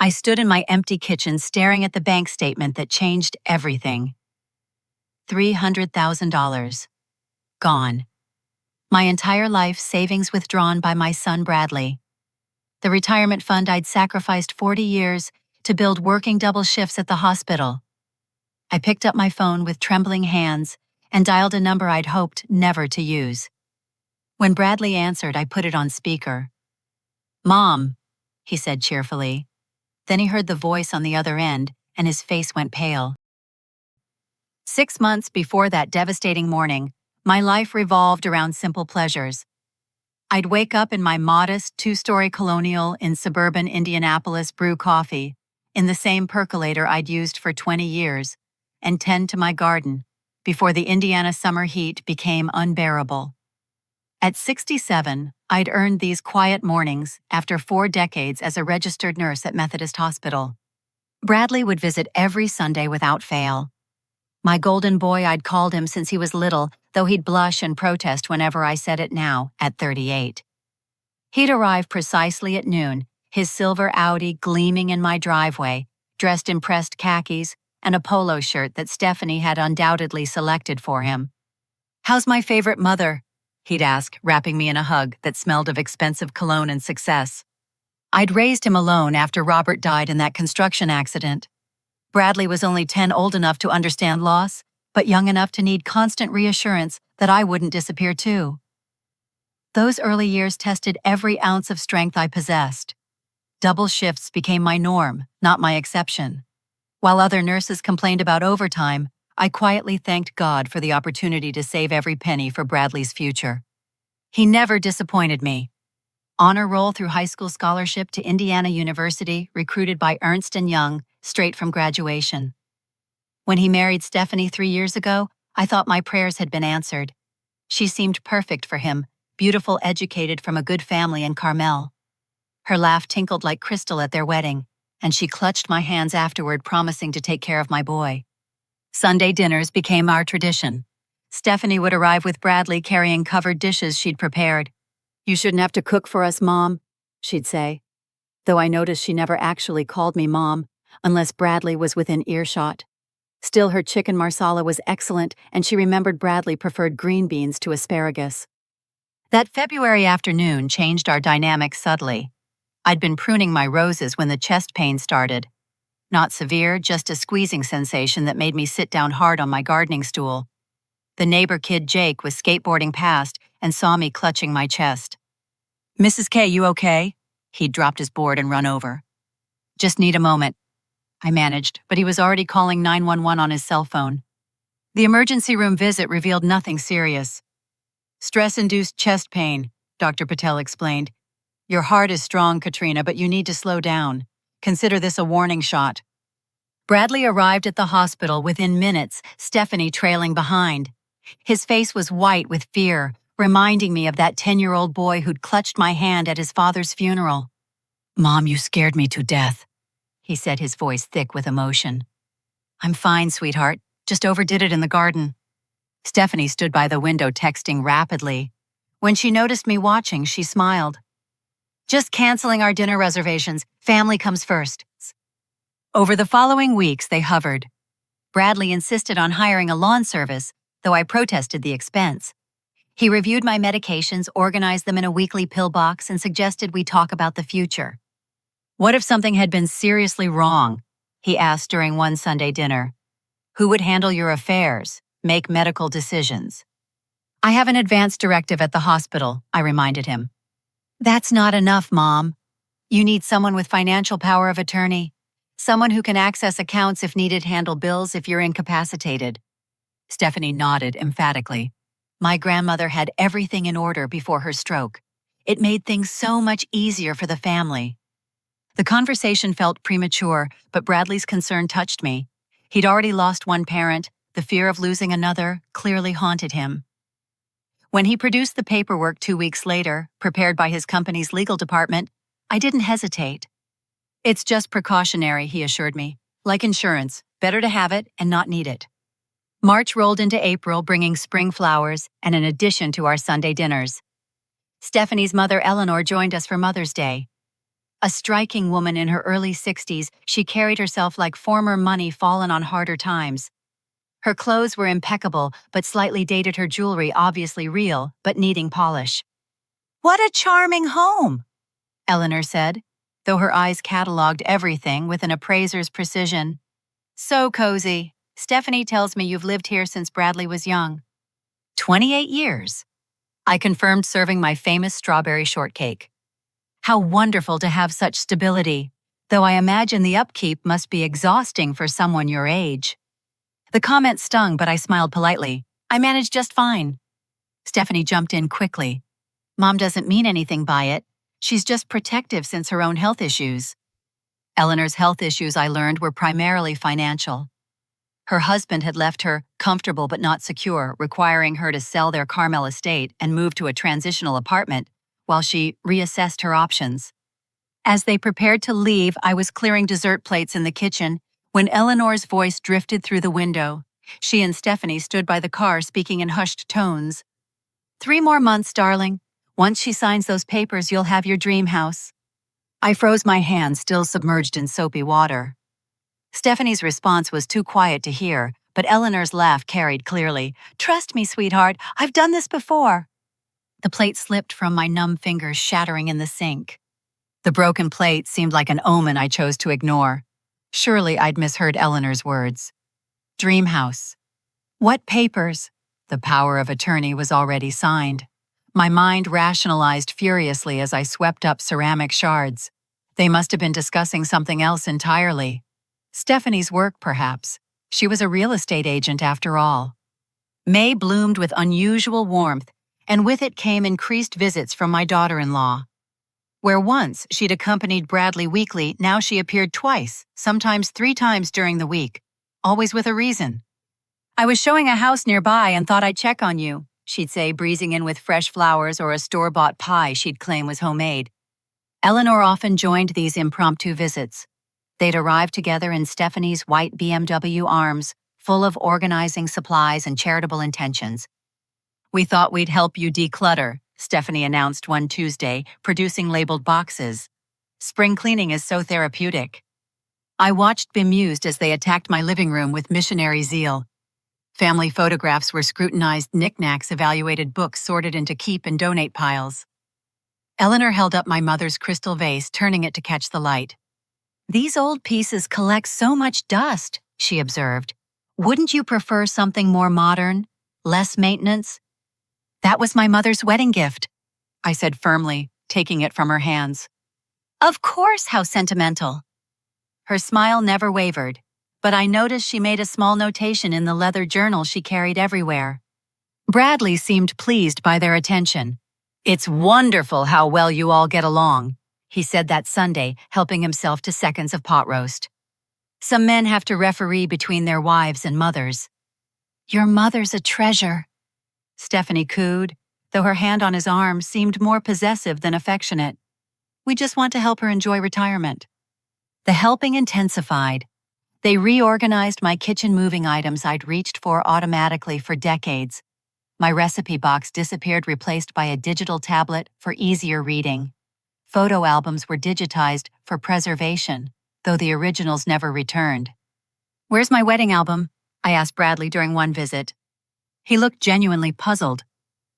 I stood in my empty kitchen staring at the bank statement that changed everything. $300,000. Gone. My entire life savings withdrawn by my son Bradley. The retirement fund I'd sacrificed 40 years to build working double shifts at the hospital. I picked up my phone with trembling hands and dialed a number I'd hoped never to use. When Bradley answered, I put it on speaker. "Mom," he said cheerfully. Then he heard the voice on the other end, and his face went pale. 6 months before that devastating morning, my life revolved around simple pleasures. I'd wake up in my modest 2-story colonial in suburban Indianapolis, brew coffee, in the same percolator I'd used for 20 years, and tend to my garden before the Indiana summer heat became unbearable. At 67, I'd earned these quiet mornings after 4 decades as a registered nurse at Methodist Hospital. Bradley would visit every Sunday without fail. My golden boy, I'd called him since he was little, though he'd blush and protest whenever I said it now, at 38. He'd arrive precisely at noon, his silver Audi gleaming in my driveway, dressed in pressed khakis and a polo shirt that Stephanie had undoubtedly selected for him. "How's my favorite mother?" he'd ask, wrapping me in a hug that smelled of expensive cologne and success. I'd raised him alone after Robert died in that construction accident. Bradley was only 10, old enough to understand loss, but young enough to need constant reassurance that I wouldn't disappear too. Those early years tested every ounce of strength I possessed. Double shifts became my norm, not my exception. While other nurses complained about overtime, I quietly thanked God for the opportunity to save every penny for Bradley's future. He never disappointed me. Honor roll through high school scholarship to Indiana University, recruited by Ernst & Young, straight from graduation. When he married Stephanie 3 years ago, I thought my prayers had been answered. She seemed perfect for him, beautiful, educated, from a good family in Carmel. Her laugh tinkled like crystal at their wedding, and she clutched my hands afterward, promising to take care of my boy. Sunday dinners became our tradition. Stephanie would arrive with Bradley carrying covered dishes she'd prepared. "You shouldn't have to cook for us, Mom," she'd say, though I noticed she never actually called me Mom, unless Bradley was within earshot. Still, her chicken marsala was excellent, and she remembered Bradley preferred green beans to asparagus. That February afternoon changed our dynamic subtly. I'd been pruning my roses when the chest pain started. Not severe, just a squeezing sensation that made me sit down hard on my gardening stool. The neighbor kid Jake was skateboarding past and saw me clutching my chest. "Mrs. K, you okay?" He'd dropped his board and run over. "Just need a moment," I managed, but he was already calling 911 on his cell phone. The emergency room visit revealed nothing serious. "Stress-induced chest pain," Dr. Patel explained. "Your heart is strong, Katrina, but you need to slow down. Consider this a warning shot." Bradley arrived at the hospital within minutes, Stephanie trailing behind. His face was white with fear, reminding me of that 10-year-old boy who'd clutched my hand at his father's funeral. "Mom, you scared me to death," he said, his voice thick with emotion. "I'm fine, sweetheart. Just overdid it in the garden." Stephanie stood by the window texting rapidly. When she noticed me watching, she smiled. "Just canceling our dinner reservations. Family comes first." Over the following weeks, they hovered. Bradley insisted on hiring a lawn service, though I protested the expense. He reviewed my medications, organized them in a weekly pill box, and suggested we talk about the future. "What if something had been seriously wrong?" he asked during one Sunday dinner. "Who would handle your affairs, make medical decisions?" "I have an advance directive at the hospital," I reminded him. "That's not enough, Mom. You need someone with financial power of attorney, someone who can access accounts if needed, handle bills if you're incapacitated." Stephanie nodded emphatically. My grandmother had everything in order before her stroke. It made things so much easier for the family. The conversation felt premature, but Bradley's concern touched me. He'd already lost one parent. The fear of losing another clearly haunted him. When he produced the paperwork 2 weeks later, prepared by his company's legal department, I didn't hesitate. "It's just precautionary," he assured me. "Like insurance, better to have it and not need it." March rolled into April, bringing spring flowers and an addition to our Sunday dinners. Stephanie's mother, Eleanor, joined us for Mother's Day. A striking woman in her early 60s, she carried herself like former money fallen on harder times. Her clothes were impeccable, but slightly dated, her jewelry obviously real, but needing polish. "What a charming home," Eleanor said, though her eyes cataloged everything with an appraiser's precision. "So cozy. Stephanie tells me you've lived here since Bradley was young." 28 years. I confirmed, serving my famous strawberry shortcake. How wonderful to have such stability, though I imagine the upkeep must be exhausting for someone your age. The comment stung, but I smiled politely. "I managed just fine." Stephanie jumped in quickly. "Mom doesn't mean anything by it. She's just protective since her own health issues." Eleanor's health issues, I learned, were primarily financial. Her husband had left her comfortable but not secure, requiring her to sell their Carmel estate and move to a transitional apartment while she reassessed her options. As they prepared to leave, I was clearing dessert plates in the kitchen when Eleanor's voice drifted through the window. She and Stephanie stood by the car, speaking in hushed tones. "3 more months, darling. Once she signs those papers, you'll have your dream house." I froze my hands, still submerged in soapy water. Stephanie's response was too quiet to hear, but Eleanor's laugh carried clearly. "Trust me, sweetheart, I've done this before." The plate slipped from my numb fingers, shattering in the sink. The broken plate seemed like an omen I chose to ignore. Surely I'd misheard Eleanor's words. Dream house. What papers? The power of attorney was already signed. My mind rationalized furiously as I swept up ceramic shards. They must have been discussing something else entirely. Stephanie's work, perhaps. She was a real estate agent after all. May bloomed with unusual warmth, and with it came increased visits from my daughter-in-law. Where once she'd accompanied Bradley weekly, now she appeared twice, sometimes 3 times during the week, always with a reason. "I was showing a house nearby and thought I'd check on you," she'd say, breezing in with fresh flowers or a store-bought pie she'd claim was homemade. Eleanor often joined these impromptu visits. They'd arrive together in Stephanie's white BMW arms, full of organizing supplies and charitable intentions. "We thought we'd help you declutter," Stephanie announced one Tuesday, producing labeled boxes. "Spring cleaning is so therapeutic." I watched bemused as they attacked my living room with missionary zeal. Family photographs were scrutinized, knickknacks evaluated, books sorted into keep and donate piles. Eleanor held up my mother's crystal vase, turning it to catch the light. "These old pieces collect so much dust," she observed. "Wouldn't you prefer something more modern, less maintenance?" "That was my mother's wedding gift," I said firmly, taking it from her hands. "Of course, how sentimental." Her smile never wavered, but I noticed she made a small notation in the leather journal she carried everywhere. Bradley seemed pleased by their attention. "It's wonderful how well you all get along," he said that Sunday, helping himself to seconds of pot roast. "Some men have to referee between their wives and mothers." "Your mother's a treasure," Stephanie cooed, though her hand on his arm seemed more possessive than affectionate. "We just want to help her enjoy retirement." The helping intensified. They reorganized my kitchen, moving items I'd reached for automatically for decades. My recipe box disappeared, replaced by a digital tablet for easier reading. Photo albums were digitized for preservation, though the originals never returned. "Where's my wedding album?" I asked Bradley during one visit. He looked genuinely puzzled.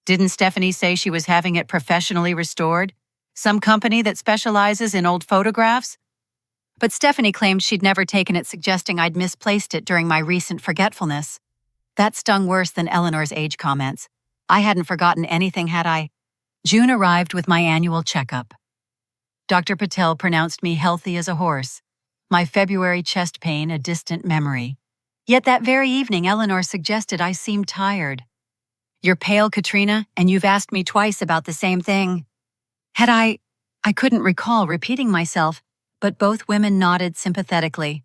"Didn't Stephanie say she was having it professionally restored? Some company that specializes in old photographs?" But Stephanie claimed she'd never taken it, suggesting I'd misplaced it during my recent forgetfulness. That stung worse than Eleanor's age comments. I hadn't forgotten anything, had I? June arrived with my annual checkup. Dr. Patel pronounced me healthy as a horse, my February chest pain a distant memory. Yet that very evening, Eleanor suggested I seemed tired. "You're pale, Katrina, and you've asked me twice about the same thing." Had I couldn't recall repeating myself, but both women nodded sympathetically.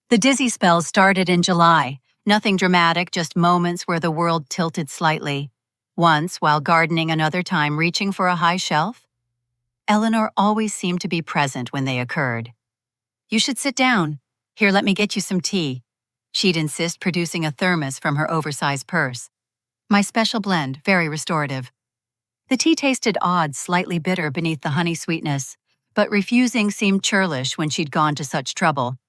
The dizzy spells started in July. Nothing dramatic, just moments where the world tilted slightly. Once, while gardening, another time reaching for a high shelf. Eleanor always seemed to be present when they occurred. "You should sit down. Here, let me get you some tea." She'd insist, producing a thermos from her oversized purse. My special blend, very restorative. The tea tasted odd, slightly bitter beneath the honey sweetness, but refusing seemed churlish when she'd gone to such trouble.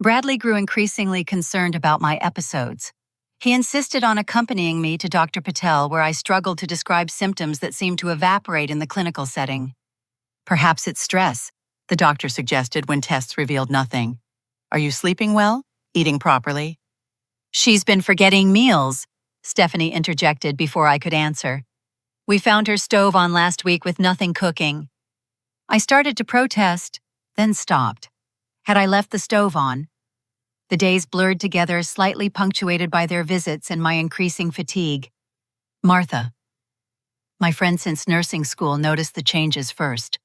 Bradley grew increasingly concerned about my episodes. He insisted on accompanying me to Dr. Patel, where I struggled to describe symptoms that seemed to evaporate in the clinical setting. "Perhaps it's stress," the doctor suggested when tests revealed nothing. "Are you sleeping well? Eating properly?" "She's been forgetting meals," Stephanie interjected before I could answer. "We found her stove on last week with nothing cooking." I started to protest, then stopped. Had I left the stove on? The days blurred together, slightly punctuated by their visits and my increasing fatigue. Martha, my friend since nursing school, noticed the changes first.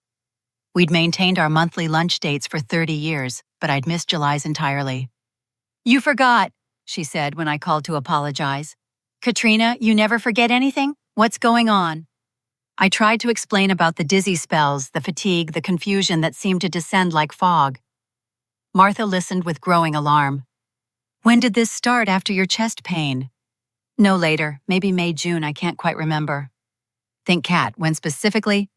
We'd maintained our monthly lunch dates for 30 years, but I'd missed July's entirely. "You forgot," she said when I called to apologize. "Katrina, you never forget anything? What's going on?" I tried to explain about the dizzy spells, the fatigue, the confusion that seemed to descend like fog. Martha listened with growing alarm. "When did this start after your chest pain?" "No later, maybe May, June, I can't quite remember." "Think, Kat, when specifically?"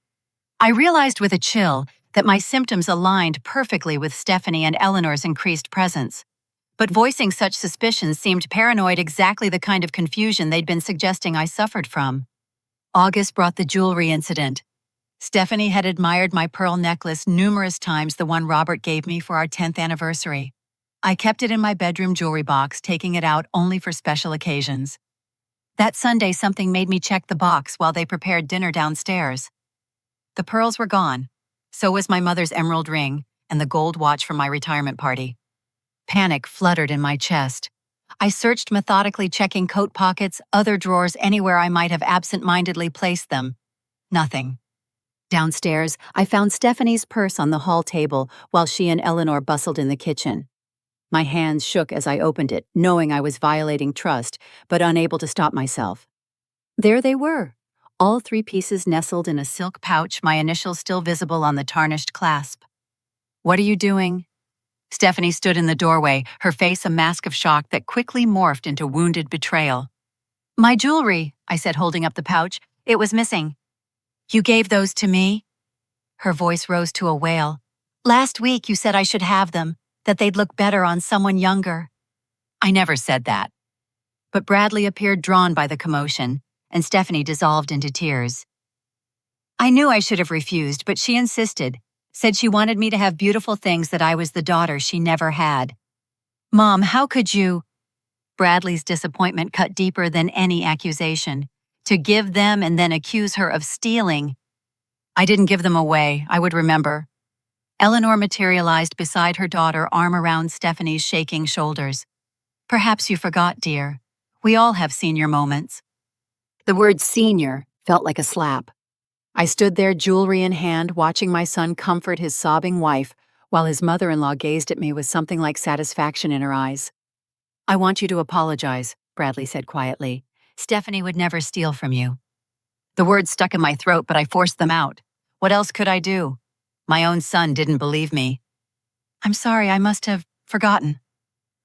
I realized with a chill that my symptoms aligned perfectly with Stephanie and Eleanor's increased presence. But voicing such suspicions seemed paranoid, exactly the kind of confusion they'd been suggesting I suffered from. August brought the jewelry incident. Stephanie had admired my pearl necklace numerous times, the one Robert gave me for our 10th anniversary. I kept it in my bedroom jewelry box, taking it out only for special occasions. That Sunday, something made me check the box while they prepared dinner downstairs. The pearls were gone. So was my mother's emerald ring and the gold watch from my retirement party. Panic fluttered in my chest. I searched methodically, checking coat pockets, other drawers, anywhere I might have absent-mindedly placed them. Nothing. Downstairs, I found Stephanie's purse on the hall table while she and Eleanor bustled in the kitchen. My hands shook as I opened it, knowing I was violating trust, but unable to stop myself. There they were, all 3 pieces nestled in a silk pouch, my initials still visible on the tarnished clasp. "What are you doing?" Stephanie stood in the doorway, her face a mask of shock that quickly morphed into wounded betrayal. "My jewelry," I said, holding up the pouch. "It was missing." "You gave those to me?" Her voice rose to a wail. "Last week you said I should have them, that they'd look better on someone younger." "I never said that." But Bradley appeared drawn by the commotion, and Stephanie dissolved into tears. I knew I should have refused, but she insisted, said she wanted me to have beautiful things, that I was the daughter she never had. "Mom, how could you?" Bradley's disappointment cut deeper than any accusation. To give them and then accuse her of stealing. "I didn't give them away, I would remember." Eleanor materialized beside her daughter, arm around Stephanie's shaking shoulders. "Perhaps you forgot, dear. We all have senior moments." The word senior felt like a slap. I stood there, jewelry in hand, watching my son comfort his sobbing wife, while his mother-in-law gazed at me with something like satisfaction in her eyes. "I want you to apologize," Bradley said quietly. "Stephanie would never steal from you." The words stuck in my throat, but I forced them out. What else could I do? My own son didn't believe me. "I'm sorry, I must have forgotten."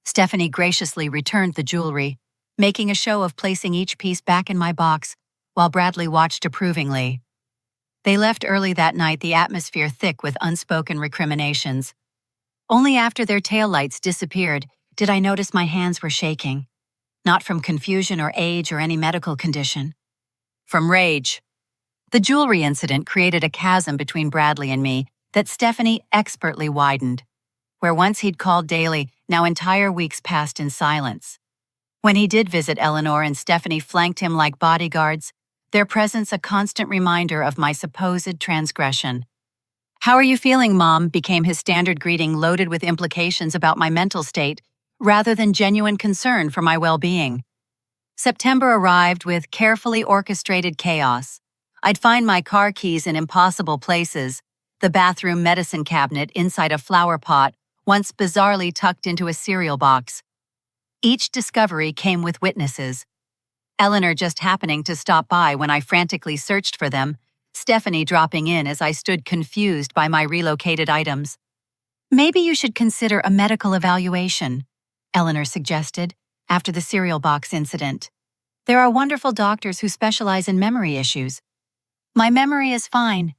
Stephanie graciously returned the jewelry, making a show of placing each piece back in my box, while Bradley watched approvingly. They left early that night, the atmosphere thick with unspoken recriminations. Only after their taillights disappeared did I notice my hands were shaking. Not from confusion or age or any medical condition. From rage. The jewelry incident created a chasm between Bradley and me that Stephanie expertly widened. Where once he'd called daily, now entire weeks passed in silence. When he did visit Eleanor and Stephanie flanked him like bodyguards, their presence a constant reminder of my supposed transgression. "How are you feeling, Mom?" became his standard greeting, loaded with implications about my mental state, rather than genuine concern for my well-being. September arrived with carefully orchestrated chaos. I'd find my car keys in impossible places, the bathroom medicine cabinet inside a flower pot, once bizarrely tucked into a cereal box. Each discovery came with witnesses. Eleanor just happening to stop by when I frantically searched for them, Stephanie dropping in as I stood confused by my relocated items. "Maybe you should consider a medical evaluation," Eleanor suggested, after the cereal box incident. "There are wonderful doctors who specialize in memory issues." "My memory is fine."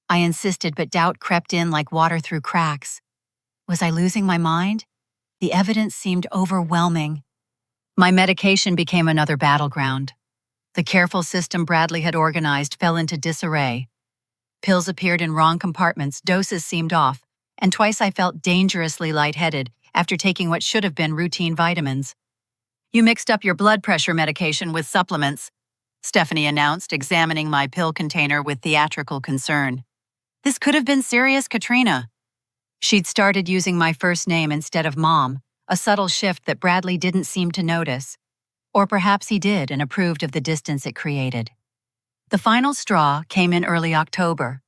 I insisted, but doubt crept in like water through cracks. Was I losing my mind? The evidence seemed overwhelming. My medication became another battleground. The careful system Bradley had organized fell into disarray. Pills appeared in wrong compartments, doses seemed off, and twice I felt dangerously lightheaded after taking what should have been routine vitamins. "You mixed up your blood pressure medication with supplements," Stephanie announced, examining my pill container with theatrical concern. "This could have been serious, Katrina." She'd started using my first name instead of Mom, a subtle shift that Bradley didn't seem to notice. Or perhaps he did and approved of the distance it created. The final straw came in early October.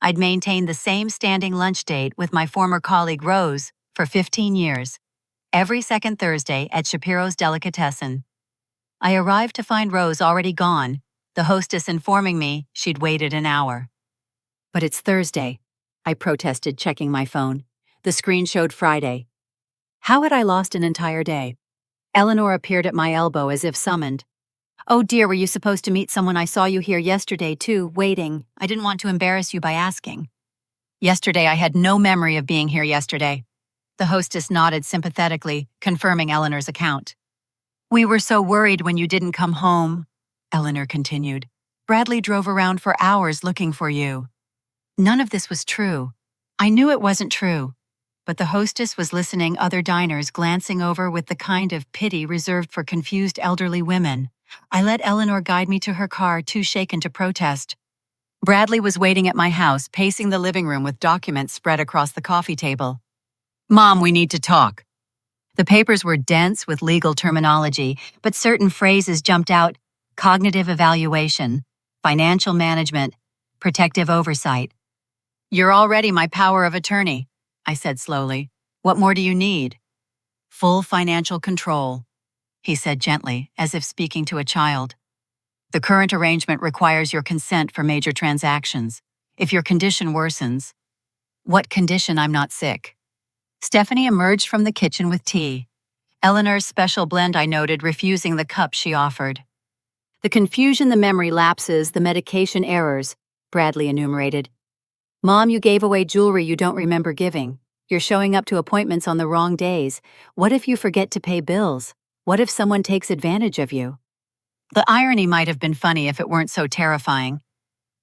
I'd maintained the same standing lunch date with my former colleague Rose for 15 years, every second Thursday at Shapiro's Delicatessen. I arrived to find Rose already gone, the hostess informing me she'd waited an hour. "But it's Thursday," I protested, checking my phone. The screen showed Friday. How had I lost an entire day? Eleanor appeared at my elbow as if summoned. "Oh dear, were you supposed to meet someone? I saw you here yesterday too, waiting. I didn't want to embarrass you by asking." "Yesterday, I had no memory of being here yesterday." The hostess nodded sympathetically, confirming Eleanor's account. "We were so worried when you didn't come home," Eleanor continued. "Bradley drove around for hours looking for you." None of this was true. I knew it wasn't true. But the hostess was listening, other diners glancing over with the kind of pity reserved for confused elderly women. I let Eleanor guide me to her car, too shaken to protest. Bradley was waiting at my house, pacing the living room with documents spread across the coffee table. "Mom, we need to talk." The papers were dense with legal terminology, but certain phrases jumped out: cognitive evaluation, financial management, protective oversight. "You're already my power of attorney," I said slowly. "What more do you need?" "Full financial control," he said gently, as if speaking to a child. "The current arrangement requires your consent for major transactions. If your condition worsens—" "What condition? I'm not sick." Stephanie emerged from the kitchen with tea. Eleanor's special blend, I noted, refusing the cup she offered. "The confusion, the memory lapses, the medication errors," Bradley enumerated. "Mom, you gave away jewelry you don't remember giving. You're showing up to appointments on the wrong days. What if you forget to pay bills? What if someone takes advantage of you?" The irony might have been funny if it weren't so terrifying.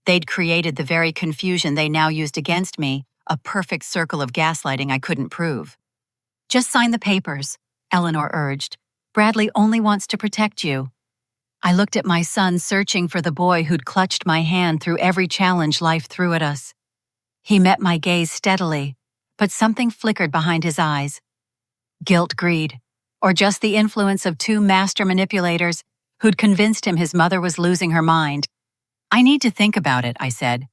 They'd created the very confusion they now used against me, a perfect circle of gaslighting I couldn't prove. "Just sign the papers," Eleanor urged. "Bradley only wants to protect you." I looked at my son, searching for the boy who'd clutched my hand through every challenge life threw at us. He met my gaze steadily, but something flickered behind his eyes. Guilt, greed, or just the influence of two master manipulators who'd convinced him his mother was losing her mind. "I need to think about it," I said.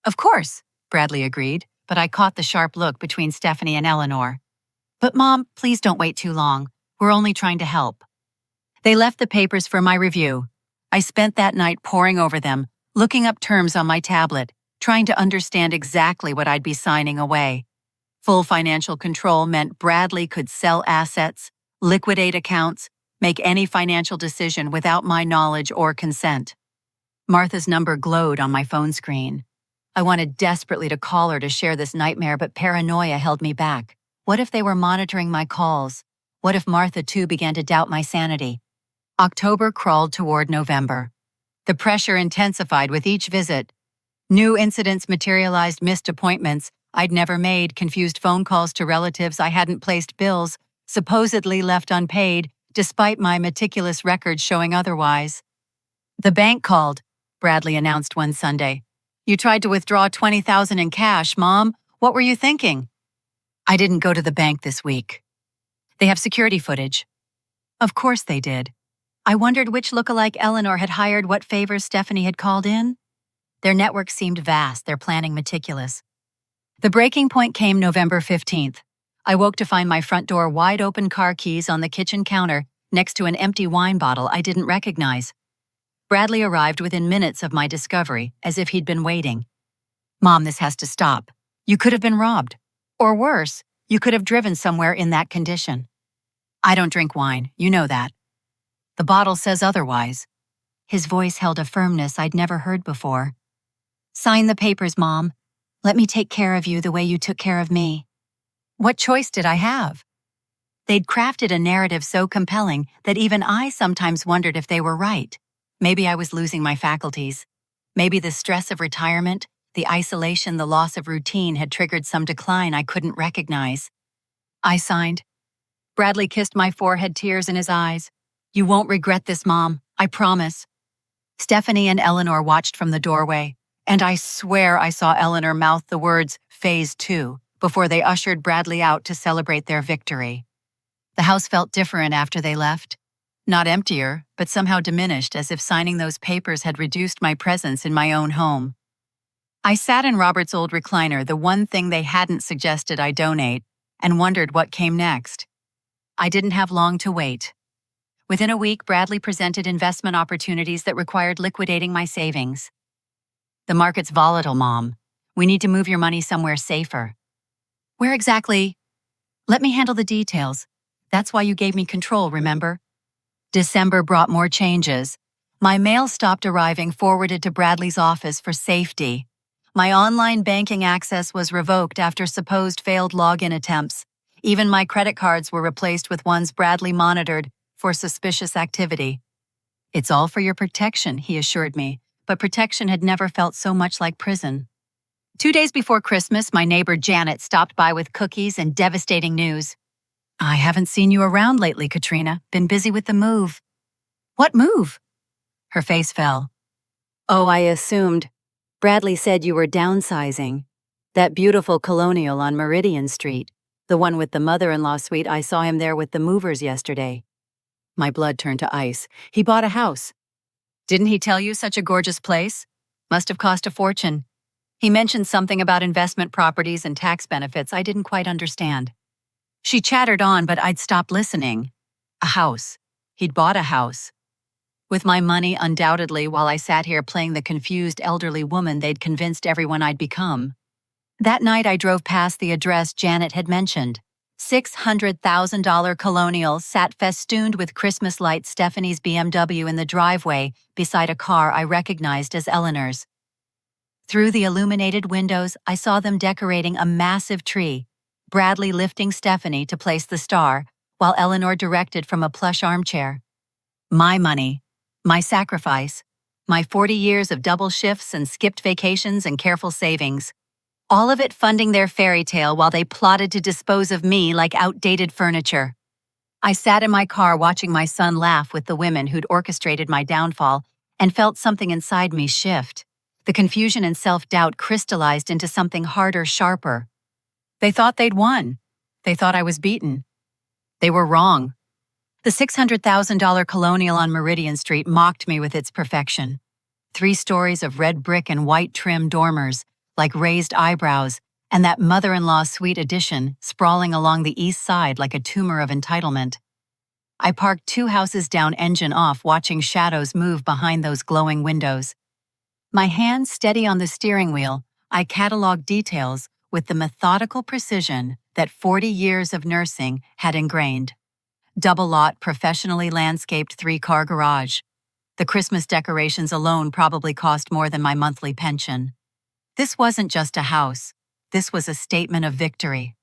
"Of course," Bradley agreed, but I caught the sharp look between Stephanie and Eleanor. "But Mom, please don't wait too long. We're only trying to help." They left the papers for my review. I spent that night poring over them, looking up terms on my tablet, trying to understand exactly what I'd be signing away. Full financial control meant Bradley could sell assets, liquidate accounts, make any financial decision without my knowledge or consent. Martha's number glowed on my phone screen. I wanted desperately to call her to share this nightmare, but paranoia held me back. What if they were monitoring my calls? What if Martha too began to doubt my sanity? October crawled toward November. The pressure intensified with each visit. New incidents materialized, missed appointments I'd never made, confused phone calls to relatives I hadn't placed, bills supposedly left unpaid, despite my meticulous records showing otherwise. "The bank called," Bradley announced one Sunday. "You tried to withdraw $20,000 in cash, Mom. What were you thinking?" "I didn't go to the bank this week." "They have security footage." Of course they did. I wondered which lookalike Eleanor had hired, what favors Stephanie had called in. Their network seemed vast, their planning meticulous. The breaking point came November 15th. I woke to find my front door wide open, car keys on the kitchen counter next to an empty wine bottle I didn't recognize. Bradley arrived within minutes of my discovery, as if he'd been waiting. "Mom, this has to stop. You could have been robbed. Or worse, you could have driven somewhere in that condition." "I don't drink wine, you know that." "The bottle says otherwise." His voice held a firmness I'd never heard before. "Sign the papers, Mom. Let me take care of you the way you took care of me. What choice did I have? They'd crafted a narrative so compelling that even I sometimes wondered if they were right. Maybe I was losing my faculties. Maybe the stress of retirement, the isolation, the loss of routine had triggered some decline I couldn't recognize. I signed. Bradley kissed my forehead, tears in his eyes. You won't regret this, Mom. I promise. Stephanie and Eleanor watched from the doorway, and I swear I saw Eleanor mouth the words Phase 2 before they ushered Bradley out to celebrate their victory. The house felt different after they left. Not emptier, but somehow diminished, as if signing those papers had reduced my presence in my own home. I sat in Robert's old recliner, the one thing they hadn't suggested I donate, and wondered what came next. I didn't have long to wait. Within a week, Bradley presented investment opportunities that required liquidating my savings. The market's volatile, Mom. We need to move your money somewhere safer. Where exactly? Let me handle the details. That's why you gave me control, remember? December brought more changes. My mail stopped arriving forwarded to Bradley's office for safety. My online banking access was revoked after supposed failed login attempts. Even my credit cards were replaced with ones Bradley monitored for suspicious activity. It's all for your protection, he assured me, but protection had never felt so much like prison. 2 days before Christmas, my neighbor Janet stopped by with cookies and devastating news. I haven't seen you around lately, Katrina. Been busy with the move. What move? Her face fell. Oh, I assumed. Bradley said you were downsizing. That beautiful colonial on Meridian Street, the one with the mother-in-law suite, I saw him there with the movers yesterday. My blood turned to ice. He bought a house. Didn't he tell you such a gorgeous place? Must have cost a fortune. He mentioned something about investment properties and tax benefits I didn't quite understand. She chattered on, but I'd stopped listening. A house. He'd bought a house. With my money, undoubtedly, while I sat here playing the confused elderly woman they'd convinced everyone I'd become. That night I drove past the address Janet had mentioned. $600,000 colonial sat festooned with Christmas lights, Stephanie's BMW in the driveway beside a car I recognized as Eleanor's. Through the illuminated windows, I saw them decorating a massive tree, Bradley lifting Stephanie to place the star, while Eleanor directed from a plush armchair. My money, my sacrifice, my 40 years of double shifts and skipped vacations and careful savings. All of it funding their fairy tale while they plotted to dispose of me like outdated furniture. I sat in my car watching my son laugh with the women who'd orchestrated my downfall and felt something inside me shift. The confusion and self-doubt crystallized into something harder, sharper. They thought they'd won. They thought I was beaten. They were wrong. The $600,000 colonial on Meridian Street mocked me with its perfection. 3 stories of red brick and white trim dormers, like raised eyebrows, and that mother-in-law suite addition sprawling along the east side like a tumor of entitlement. I parked 2 houses down, engine off, watching shadows move behind those glowing windows. My hands steady on the steering wheel, I cataloged details with the methodical precision that 40 years of nursing had ingrained. Double lot, professionally landscaped 3-car garage. The Christmas decorations alone probably cost more than my monthly pension. This wasn't just a house. This was a statement of victory.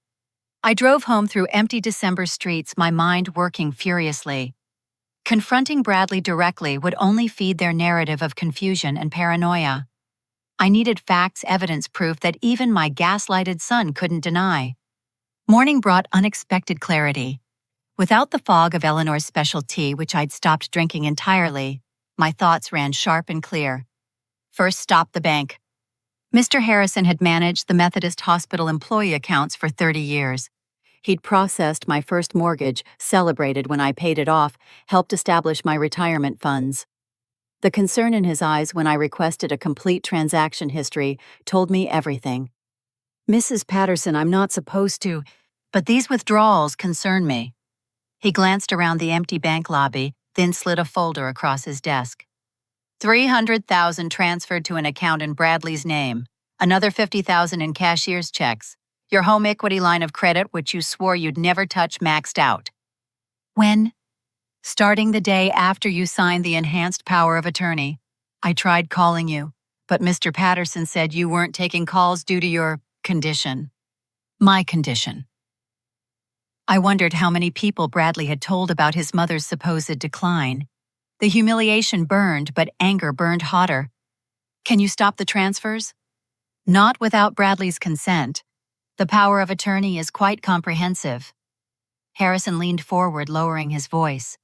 I drove home through empty December streets, my mind working furiously. Confronting Bradley directly would only feed their narrative of confusion and paranoia. I needed facts, evidence, proof that even my gaslighted son couldn't deny. Morning brought unexpected clarity. Without the fog of Eleanor's special tea, which I'd stopped drinking entirely, my thoughts ran sharp and clear. First stop, the bank. Mr. Harrison had managed the Methodist Hospital employee accounts for 30 years. He'd processed my first mortgage, celebrated when I paid it off, helped establish my retirement funds. The concern in his eyes when I requested a complete transaction history told me everything. Mrs. Patterson, I'm not supposed to, but these withdrawals concern me. He glanced around the empty bank lobby, then slid a folder across his desk. $300,000 transferred to an account in Bradley's name. Another $50,000 in cashier's checks. Your home equity line of credit, which you swore you'd never touch, maxed out. When? Starting the day after you signed the enhanced power of attorney. I tried calling you, But Mr. Patterson said you weren't taking calls due to your condition. My condition. I wondered how many people Bradley had told about his mother's supposed decline. The humiliation burned, but anger burned hotter. Can you stop the transfers? Not without Bradley's consent. The power of attorney is quite comprehensive. Harrison leaned forward, lowering his voice.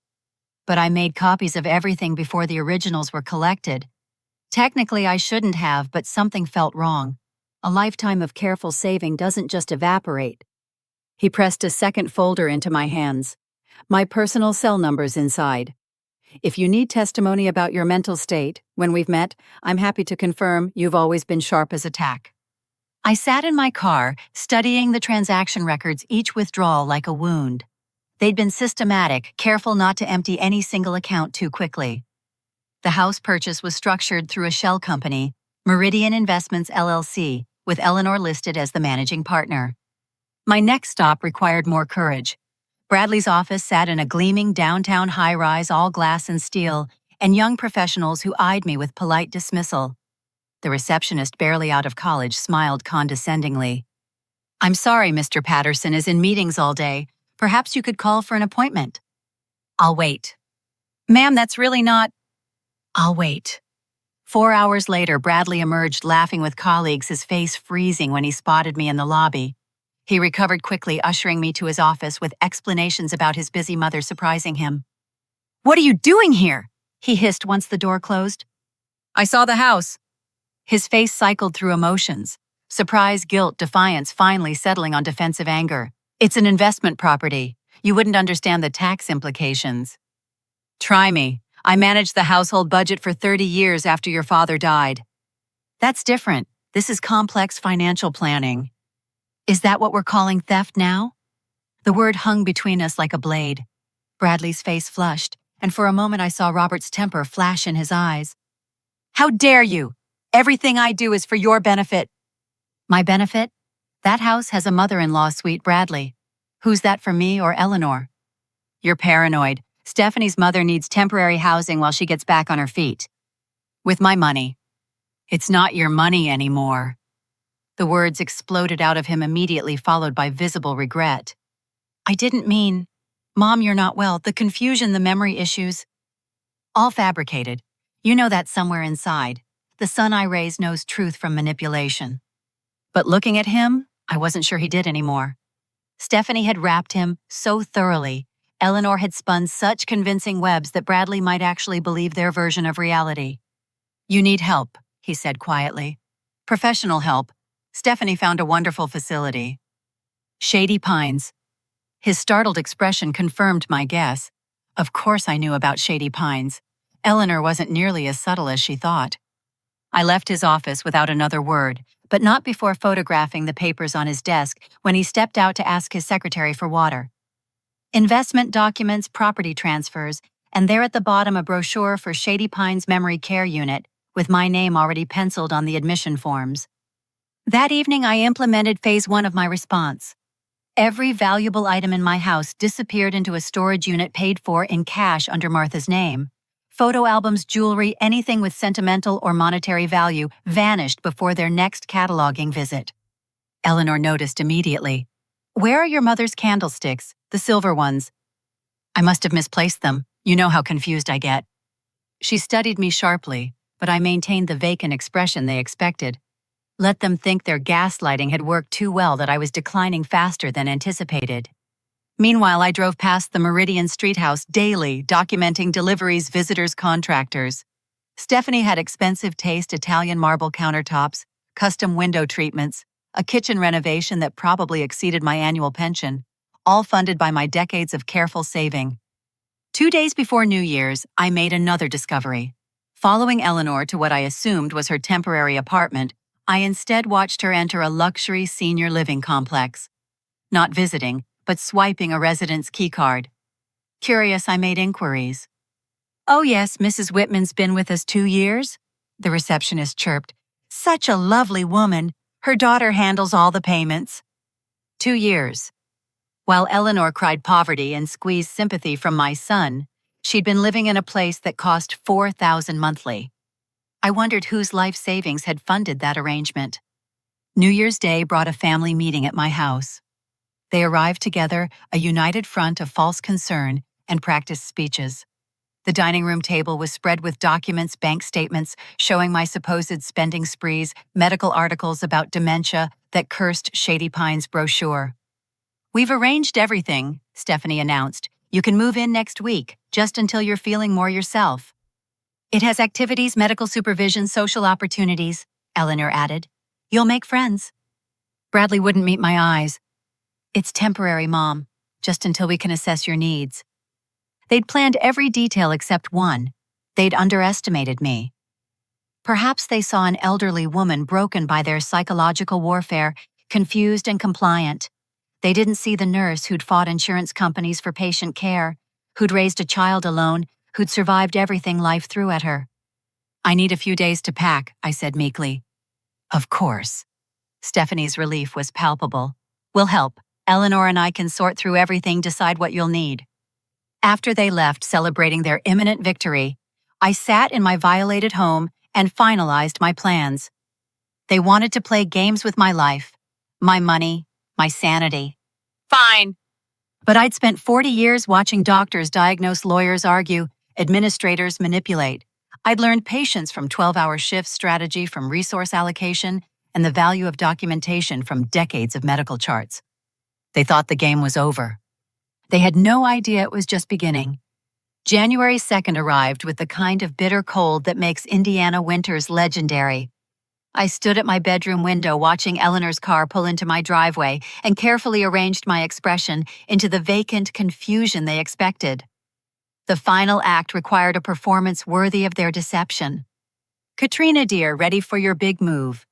But I made copies of everything before the originals were collected. Technically, I shouldn't have, but something felt wrong. A lifetime of careful saving doesn't just evaporate. He pressed a second folder into my hands. My personal cell number's inside. If you need testimony about your mental state, when we've met, I'm happy to confirm you've always been sharp as a tack. I sat in my car, studying the transaction records, each withdrawal like a wound. They'd been systematic, careful not to empty any single account too quickly. The house purchase was structured through a shell company, Meridian Investments LLC, with Eleanor listed as the managing partner. My next stop required more courage. Bradley's office sat in a gleaming downtown high-rise, all glass and steel, and young professionals who eyed me with polite dismissal. The receptionist, barely out of college, smiled condescendingly. "I'm sorry, Mr. Patterson is in meetings all day. Perhaps you could call for an appointment." "I'll wait." "Ma'am, that's really not—" "I'll wait." 4 hours later, Bradley emerged laughing with colleagues, his face freezing when he spotted me in the lobby. He recovered quickly, ushering me to his office with explanations about his busy mother surprising him. "What are you doing here?" he hissed once the door closed. "I saw the house." His face cycled through emotions. Surprise, guilt, defiance, finally settling on defensive anger. "It's an investment property. You wouldn't understand the tax implications." "Try me. I managed the household budget for 30 years after your father died." "That's different. This is complex financial planning." "Is that what we're calling theft now?" The word hung between us like a blade. Bradley's face flushed, and for a moment I saw Robert's temper flash in his eyes. "How dare you? Everything I do is for your benefit." "My benefit? That house has a mother-in-law suite, Bradley. Who's that for me or Eleanor?" "You're paranoid. Stephanie's mother needs temporary housing while she gets back on her feet." "With my money." "It's not your money anymore." The words exploded out of him immediately, followed by visible regret. "I didn't mean—" "Mom, you're not well. The confusion, the memory issues—" "All fabricated. You know that somewhere inside. The son I raised knows truth from manipulation." But looking at him, I wasn't sure he did anymore. Stephanie had wrapped him so thoroughly. Eleanor had spun such convincing webs that Bradley might actually believe their version of reality. "You need help," he said quietly. "Professional help. Stephanie found a wonderful facility." "Shady Pines." His startled expression confirmed my guess. Of course I knew about Shady Pines. Eleanor wasn't nearly as subtle as she thought. I left his office without another word, but not before photographing the papers on his desk when he stepped out to ask his secretary for water. Investment documents, property transfers, and there at the bottom a brochure for Shady Pines Memory Care Unit, with my name already penciled on the admission forms. That evening I implemented phase 1 of my response. Every valuable item in my house disappeared into a storage unit paid for in cash under Martha's name. Photo albums, jewelry, anything with sentimental or monetary value vanished before their next cataloging visit. Eleanor noticed immediately. "Where are your mother's candlesticks, the silver ones?" "I must have misplaced them. You know how confused I get." She studied me sharply, but I maintained the vacant expression they expected. Let them think their gaslighting had worked too well, that I was declining faster than anticipated. Meanwhile, I drove past the Meridian Street House daily, documenting deliveries, visitors, contractors. Stephanie had expensive taste Italian marble countertops, custom window treatments, a kitchen renovation that probably exceeded my annual pension, all funded by my decades of careful saving. 2 days before New Year's, I made another discovery. Following Eleanor to what I assumed was her temporary apartment, I instead watched her enter a luxury senior living complex. Not visiting, but swiping a resident's keycard. Curious, I made inquiries. "Oh yes, Mrs. Whitman's been with us 2 years?" the receptionist chirped. "Such a lovely woman. Her daughter handles all the payments." 2 years. While Eleanor cried poverty and squeezed sympathy from my son, she'd been living in a place that cost $4,000 monthly. I wondered whose life savings had funded that arrangement. New Year's Day brought a family meeting at my house. They arrived together, a united front of false concern, and practiced speeches. The dining room table was spread with documents, bank statements showing my supposed spending sprees, medical articles about dementia that cursed Shady Pines' brochure. "We've arranged everything," Stephanie announced. "You can move in next week, just until you're feeling more yourself." "It has activities, medical supervision, social opportunities," Eleanor added. "You'll make friends." Bradley wouldn't meet my eyes. "It's temporary, Mom, just until we can assess your needs." They'd planned every detail except one. They'd underestimated me. Perhaps they saw an elderly woman broken by their psychological warfare, confused and compliant. They didn't see the nurse who'd fought insurance companies for patient care, who'd raised a child alone, who'd survived everything life threw at her. "I need a few days to pack," I said meekly. "Of course." Stephanie's relief was palpable. "We'll help. Eleanor and I can sort through everything, decide what you'll need." After they left celebrating their imminent victory, I sat in my violated home and finalized my plans. They wanted to play games with my life, my money, my sanity. Fine. But I'd spent 40 years watching doctors diagnose, lawyers argue, administrators manipulate. I'd learned patience from 12-hour shifts, strategy from resource allocation, and the value of documentation from decades of medical charts. They thought the game was over. They had no idea it was just beginning. January 2nd arrived with the kind of bitter cold that makes Indiana winters legendary. I stood at my bedroom window watching Eleanor's car pull into my driveway and carefully arranged my expression into the vacant confusion they expected. The final act required a performance worthy of their deception. "Katrina, dear, ready for your big move."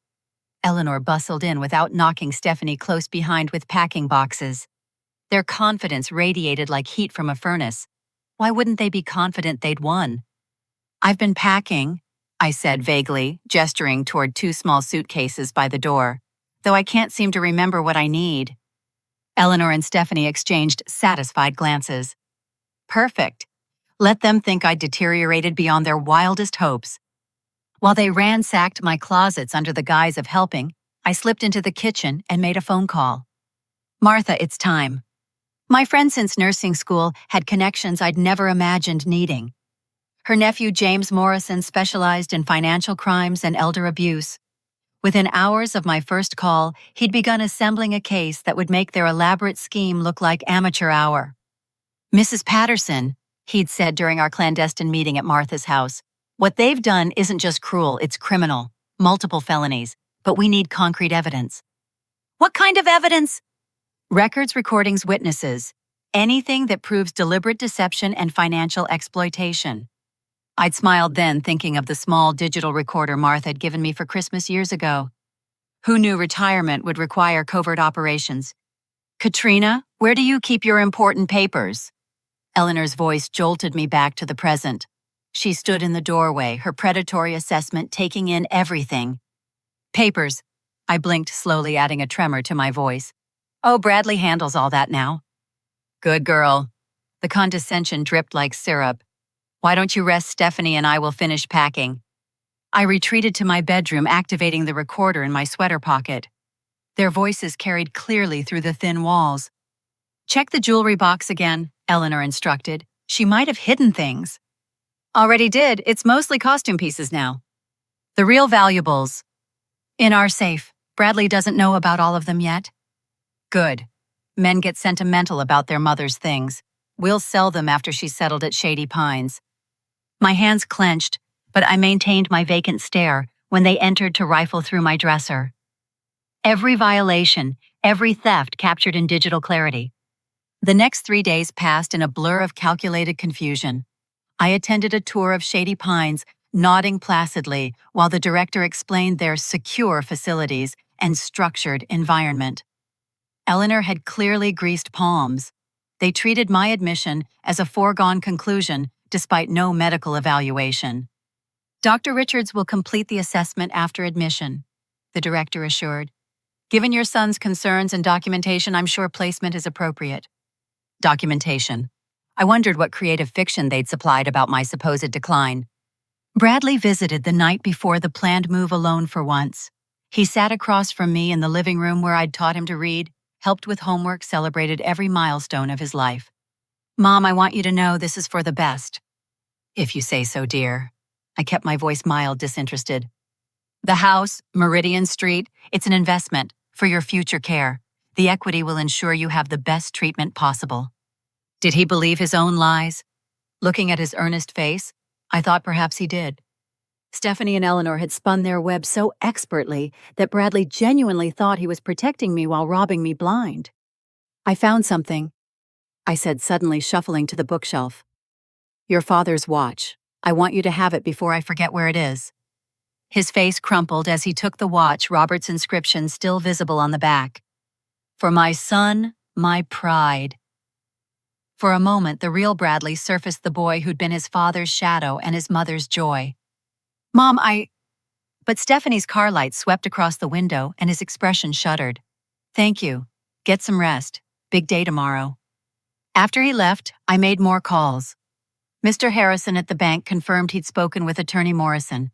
Eleanor bustled in without knocking Stephanie close behind with packing boxes. Their confidence radiated like heat from a furnace. Why wouldn't they be confident they'd won? "I've been packing," I said vaguely, gesturing toward 2 small suitcases by the door, "though I can't seem to remember what I need." Eleanor and Stephanie exchanged satisfied glances. Perfect. Let them think I'd deteriorated beyond their wildest hopes. While they ransacked my closets under the guise of helping, I slipped into the kitchen and made a phone call. "Martha, it's time." My friend since nursing school had connections I'd never imagined needing. Her nephew James Morrison specialized in financial crimes and elder abuse. Within hours of my first call, he'd begun assembling a case that would make their elaborate scheme look like amateur hour. "Mrs. Patterson," he'd said during our clandestine meeting at Martha's house, "what they've done isn't just cruel, it's criminal, multiple felonies, but we need concrete evidence." "What kind of evidence?" "Records, recordings, witnesses. Anything that proves deliberate deception and financial exploitation." I'd smiled then, thinking of the small digital recorder Martha had given me for Christmas years ago. Who knew retirement would require covert operations? "Katrina, where do you keep your important papers?" Eleanor's voice jolted me back to the present. She stood in the doorway, her predatory assessment taking in everything. "Papers." I blinked slowly, adding a tremor to my voice. "Oh, Bradley handles all that now." "Good girl." The condescension dripped like syrup. "Why don't you rest? Stephanie and I will finish packing." I retreated to my bedroom, activating the recorder in my sweater pocket. Their voices carried clearly through the thin walls. "Check the jewelry box again," Eleanor instructed. "She might have hidden things." "Already did. It's mostly costume pieces now." "The real valuables?" "In our safe. Bradley doesn't know about all of them yet." "Good. Men get sentimental about their mother's things. We'll sell them after she's settled at Shady Pines." My hands clenched, but I maintained my vacant stare when they entered to rifle through my dresser. Every violation, every theft captured in digital clarity. The next 3 days passed in a blur of calculated confusion. I attended a tour of Shady Pines, nodding placidly while the director explained their secure facilities and structured environment. Eleanor had clearly greased palms. They treated my admission as a foregone conclusion despite no medical evaluation. "Dr. Richards will complete the assessment after admission," the director assured. "Given your son's concerns and documentation, I'm sure placement is appropriate." Documentation. I wondered what creative fiction they'd supplied about my supposed decline. Bradley visited the night before the planned move alone for once. He sat across from me in the living room where I'd taught him to read, helped with homework, celebrated every milestone of his life. "Mom, I want you to know this is for the best." "If you say so, dear." I kept my voice mild, disinterested. "The house, Meridian Street, it's an investment for your future care. The equity will ensure you have the best treatment possible." Did he believe his own lies? Looking at his earnest face, I thought perhaps he did. Stephanie and Eleanor had spun their web so expertly that Bradley genuinely thought he was protecting me while robbing me blind. "I found something," I said, suddenly shuffling to the bookshelf. "Your father's watch. I want you to have it before I forget where it is." His face crumpled as he took the watch, Robert's inscription still visible on the back. "For my son, my pride." For a moment, the real Bradley surfaced, the boy who'd been his father's shadow and his mother's joy. "Mom, But Stephanie's car light swept across the window and his expression shuddered. "Thank you. Get some rest. Big day tomorrow." After he left, I made more calls. Mr. Harrison at the bank confirmed he'd spoken with Attorney Morrison.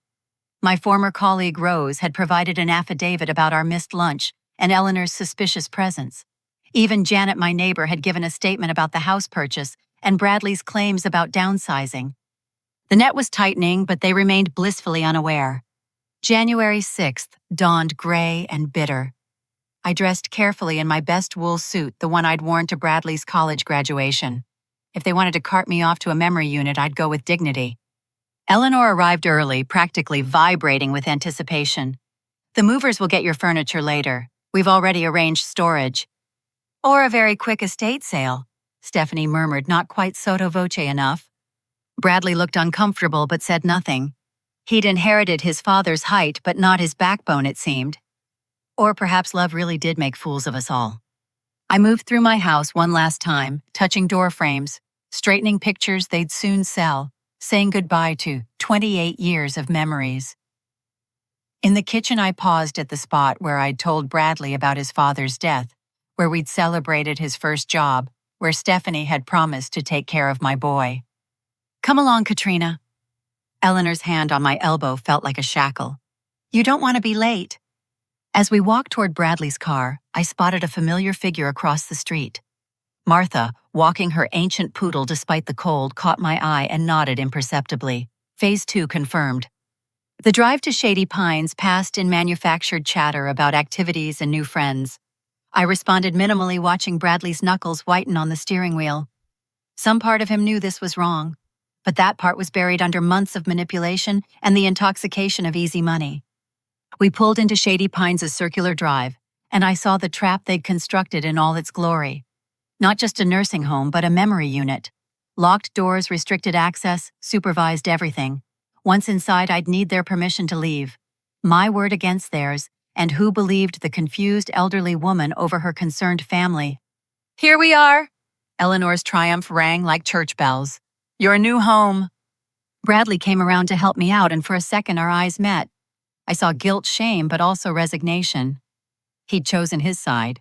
My former colleague Rose had provided an affidavit about our missed lunch and Eleanor's suspicious presence. Even Janet, my neighbor, had given a statement about the house purchase and Bradley's claims about downsizing. The net was tightening, but they remained blissfully unaware. January 6th dawned gray and bitter. I dressed carefully in my best wool suit, the one I'd worn to Bradley's college graduation. If they wanted to cart me off to a memory unit, I'd go with dignity. Eleanor arrived early, practically vibrating with anticipation. "The movers will get your furniture later. We've already arranged storage." "Or a very quick estate sale," Stephanie murmured, not quite sotto voce enough. Bradley looked uncomfortable but said nothing. He'd inherited his father's height but not his backbone, it seemed. Or perhaps love really did make fools of us all. I moved through my house one last time, touching door frames, straightening pictures they'd soon sell, saying goodbye to 28 years of memories. In the kitchen, I paused at the spot where I'd told Bradley about his father's death, where we'd celebrated his first job, where Stephanie had promised to take care of my boy. "Come along, Katrina." Eleanor's hand on my elbow felt like a shackle. "You don't want to be late." As we walked toward Bradley's car, I spotted a familiar figure across the street. Martha, walking her ancient poodle despite the cold, caught my eye and nodded imperceptibly. Phase 2 confirmed. The drive to Shady Pines passed in manufactured chatter about activities and new friends. I responded minimally, watching Bradley's knuckles whiten on the steering wheel. Some part of him knew this was wrong, but that part was buried under months of manipulation and the intoxication of easy money. We pulled into Shady Pines' circular drive, and I saw the trap they'd constructed in all its glory. Not just a nursing home, but a memory unit. Locked doors, restricted access, supervised everything. Once inside, I'd need their permission to leave. My word against theirs, and who believed the confused elderly woman over her concerned family? "Here we are!" Eleanor's triumph rang like church bells. "Your new home." Bradley came around to help me out, and for a second our eyes met. I saw guilt, shame, but also resignation. He'd chosen his side.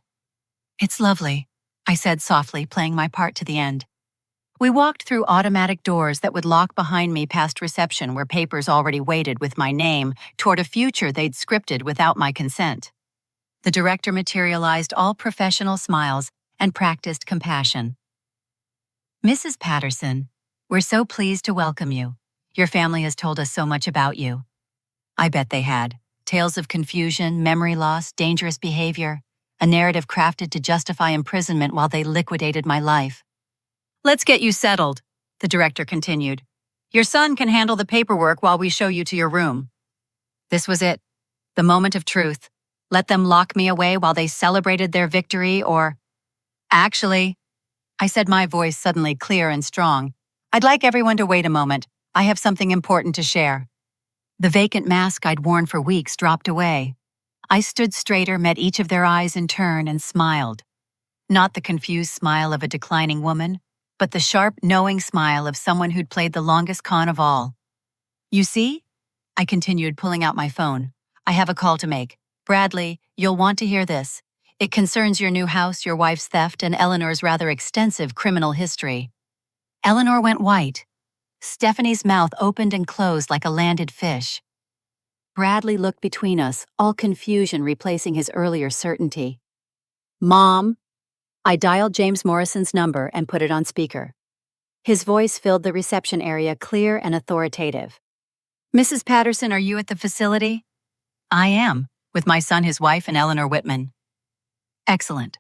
"It's lovely," I said softly, playing my part to the end. We walked through automatic doors that would lock behind me past reception, where papers already waited with my name, toward a future they'd scripted without my consent. The director materialized all professional smiles and practiced compassion. "Mrs. Patterson, we're so pleased to welcome you. Your family has told us so much about you." I bet they had. Tales of confusion, memory loss, dangerous behavior, a narrative crafted to justify imprisonment while they liquidated my life. "Let's get you settled," the director continued. "Your son can handle the paperwork while we show you to your room." This was it, the moment of truth. Let them lock me away while they celebrated their victory, or... "Actually," I said, my voice suddenly clear and strong, "I'd like everyone to wait a moment. I have something important to share." The vacant mask I'd worn for weeks dropped away. I stood straighter, met each of their eyes in turn, and smiled. Not the confused smile of a declining woman, but the sharp, knowing smile of someone who'd played the longest con of all. "You see?" I continued, pulling out my phone. "I have a call to make. Bradley, you'll want to hear this. It concerns your new house, your wife's theft, and Eleanor's rather extensive criminal history." Eleanor went white. Stephanie's mouth opened and closed like a landed fish. Bradley looked between us, all confusion replacing his earlier certainty. "Mom?" I dialed James Morrison's number and put it on speaker. His voice filled the reception area, clear and authoritative. "Mrs. Patterson, are you at the facility?" "I am, with my son, his wife, and Eleanor Whitman." "Excellent.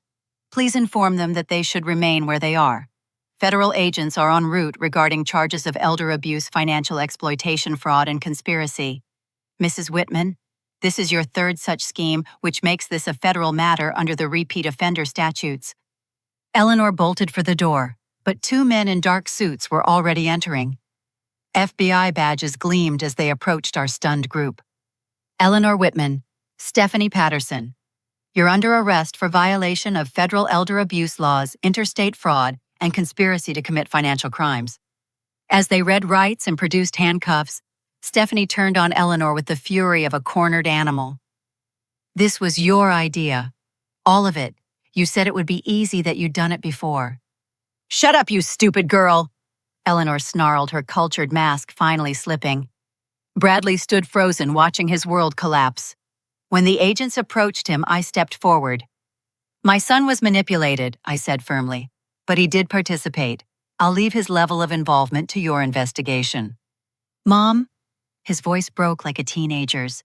Please inform them that they should remain where they are. Federal agents are en route regarding charges of elder abuse, financial exploitation, fraud, and conspiracy. Mrs. Whitman, this is your third such scheme, which makes this a federal matter under the repeat offender statutes." Eleanor bolted for the door, but two men in dark suits were already entering. FBI badges gleamed as they approached our stunned group. "Eleanor Whitman, Stephanie Patterson. You're under arrest for violation of federal elder abuse laws, interstate fraud, and conspiracy to commit financial crimes." As they read rights and produced handcuffs, Stephanie turned on Eleanor with the fury of a cornered animal. "This was your idea. All of it. You said it would be easy, that you'd done it before." "Shut up, you stupid girl!" Eleanor snarled, her cultured mask finally slipping. Bradley stood frozen, watching his world collapse. When the agents approached him, I stepped forward. "My son was manipulated," I said firmly, "but he did participate. I'll leave his level of involvement to your investigation." "Mom?" His voice broke like a teenager's.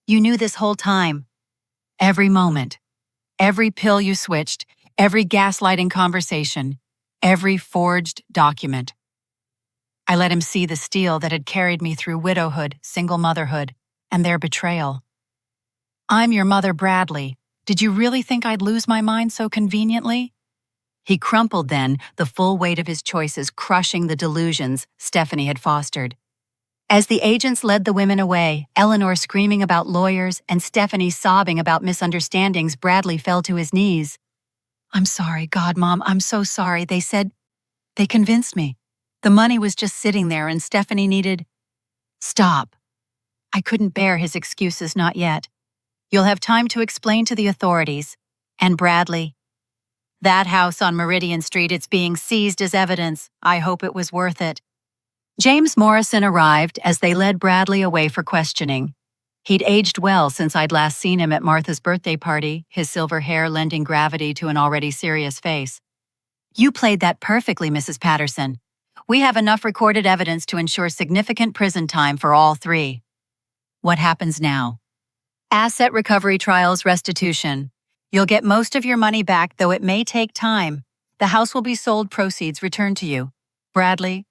"You knew this whole time. Every moment. Every pill you switched, every gaslighting conversation, every forged document." I let him see the steel that had carried me through widowhood, single motherhood, and their betrayal. "I'm your mother, Bradley. Did you really think I'd lose my mind so conveniently?" He crumpled then, the full weight of his choices crushing the delusions Stephanie had fostered. As the agents led the women away, Eleanor screaming about lawyers and Stephanie sobbing about misunderstandings, Bradley fell to his knees. "I'm sorry, God, Mom, I'm so sorry. They convinced me. The money was just sitting there and Stephanie needed—" "Stop." I couldn't bear his excuses, not yet. "You'll have time to explain to the authorities. And Bradley, that house on Meridian Street, it's being seized as evidence. I hope it was worth it." James Morrison arrived as they led Bradley away for questioning. He'd aged well since I'd last seen him at Martha's birthday party, his silver hair lending gravity to an already serious face. "You played that perfectly, Mrs. Patterson. We have enough recorded evidence to ensure significant prison time for all three." "What happens now?" "Asset recovery trials, restitution. You'll get most of your money back, though it may take time. The house will be sold, proceeds returned to you. Bradley—"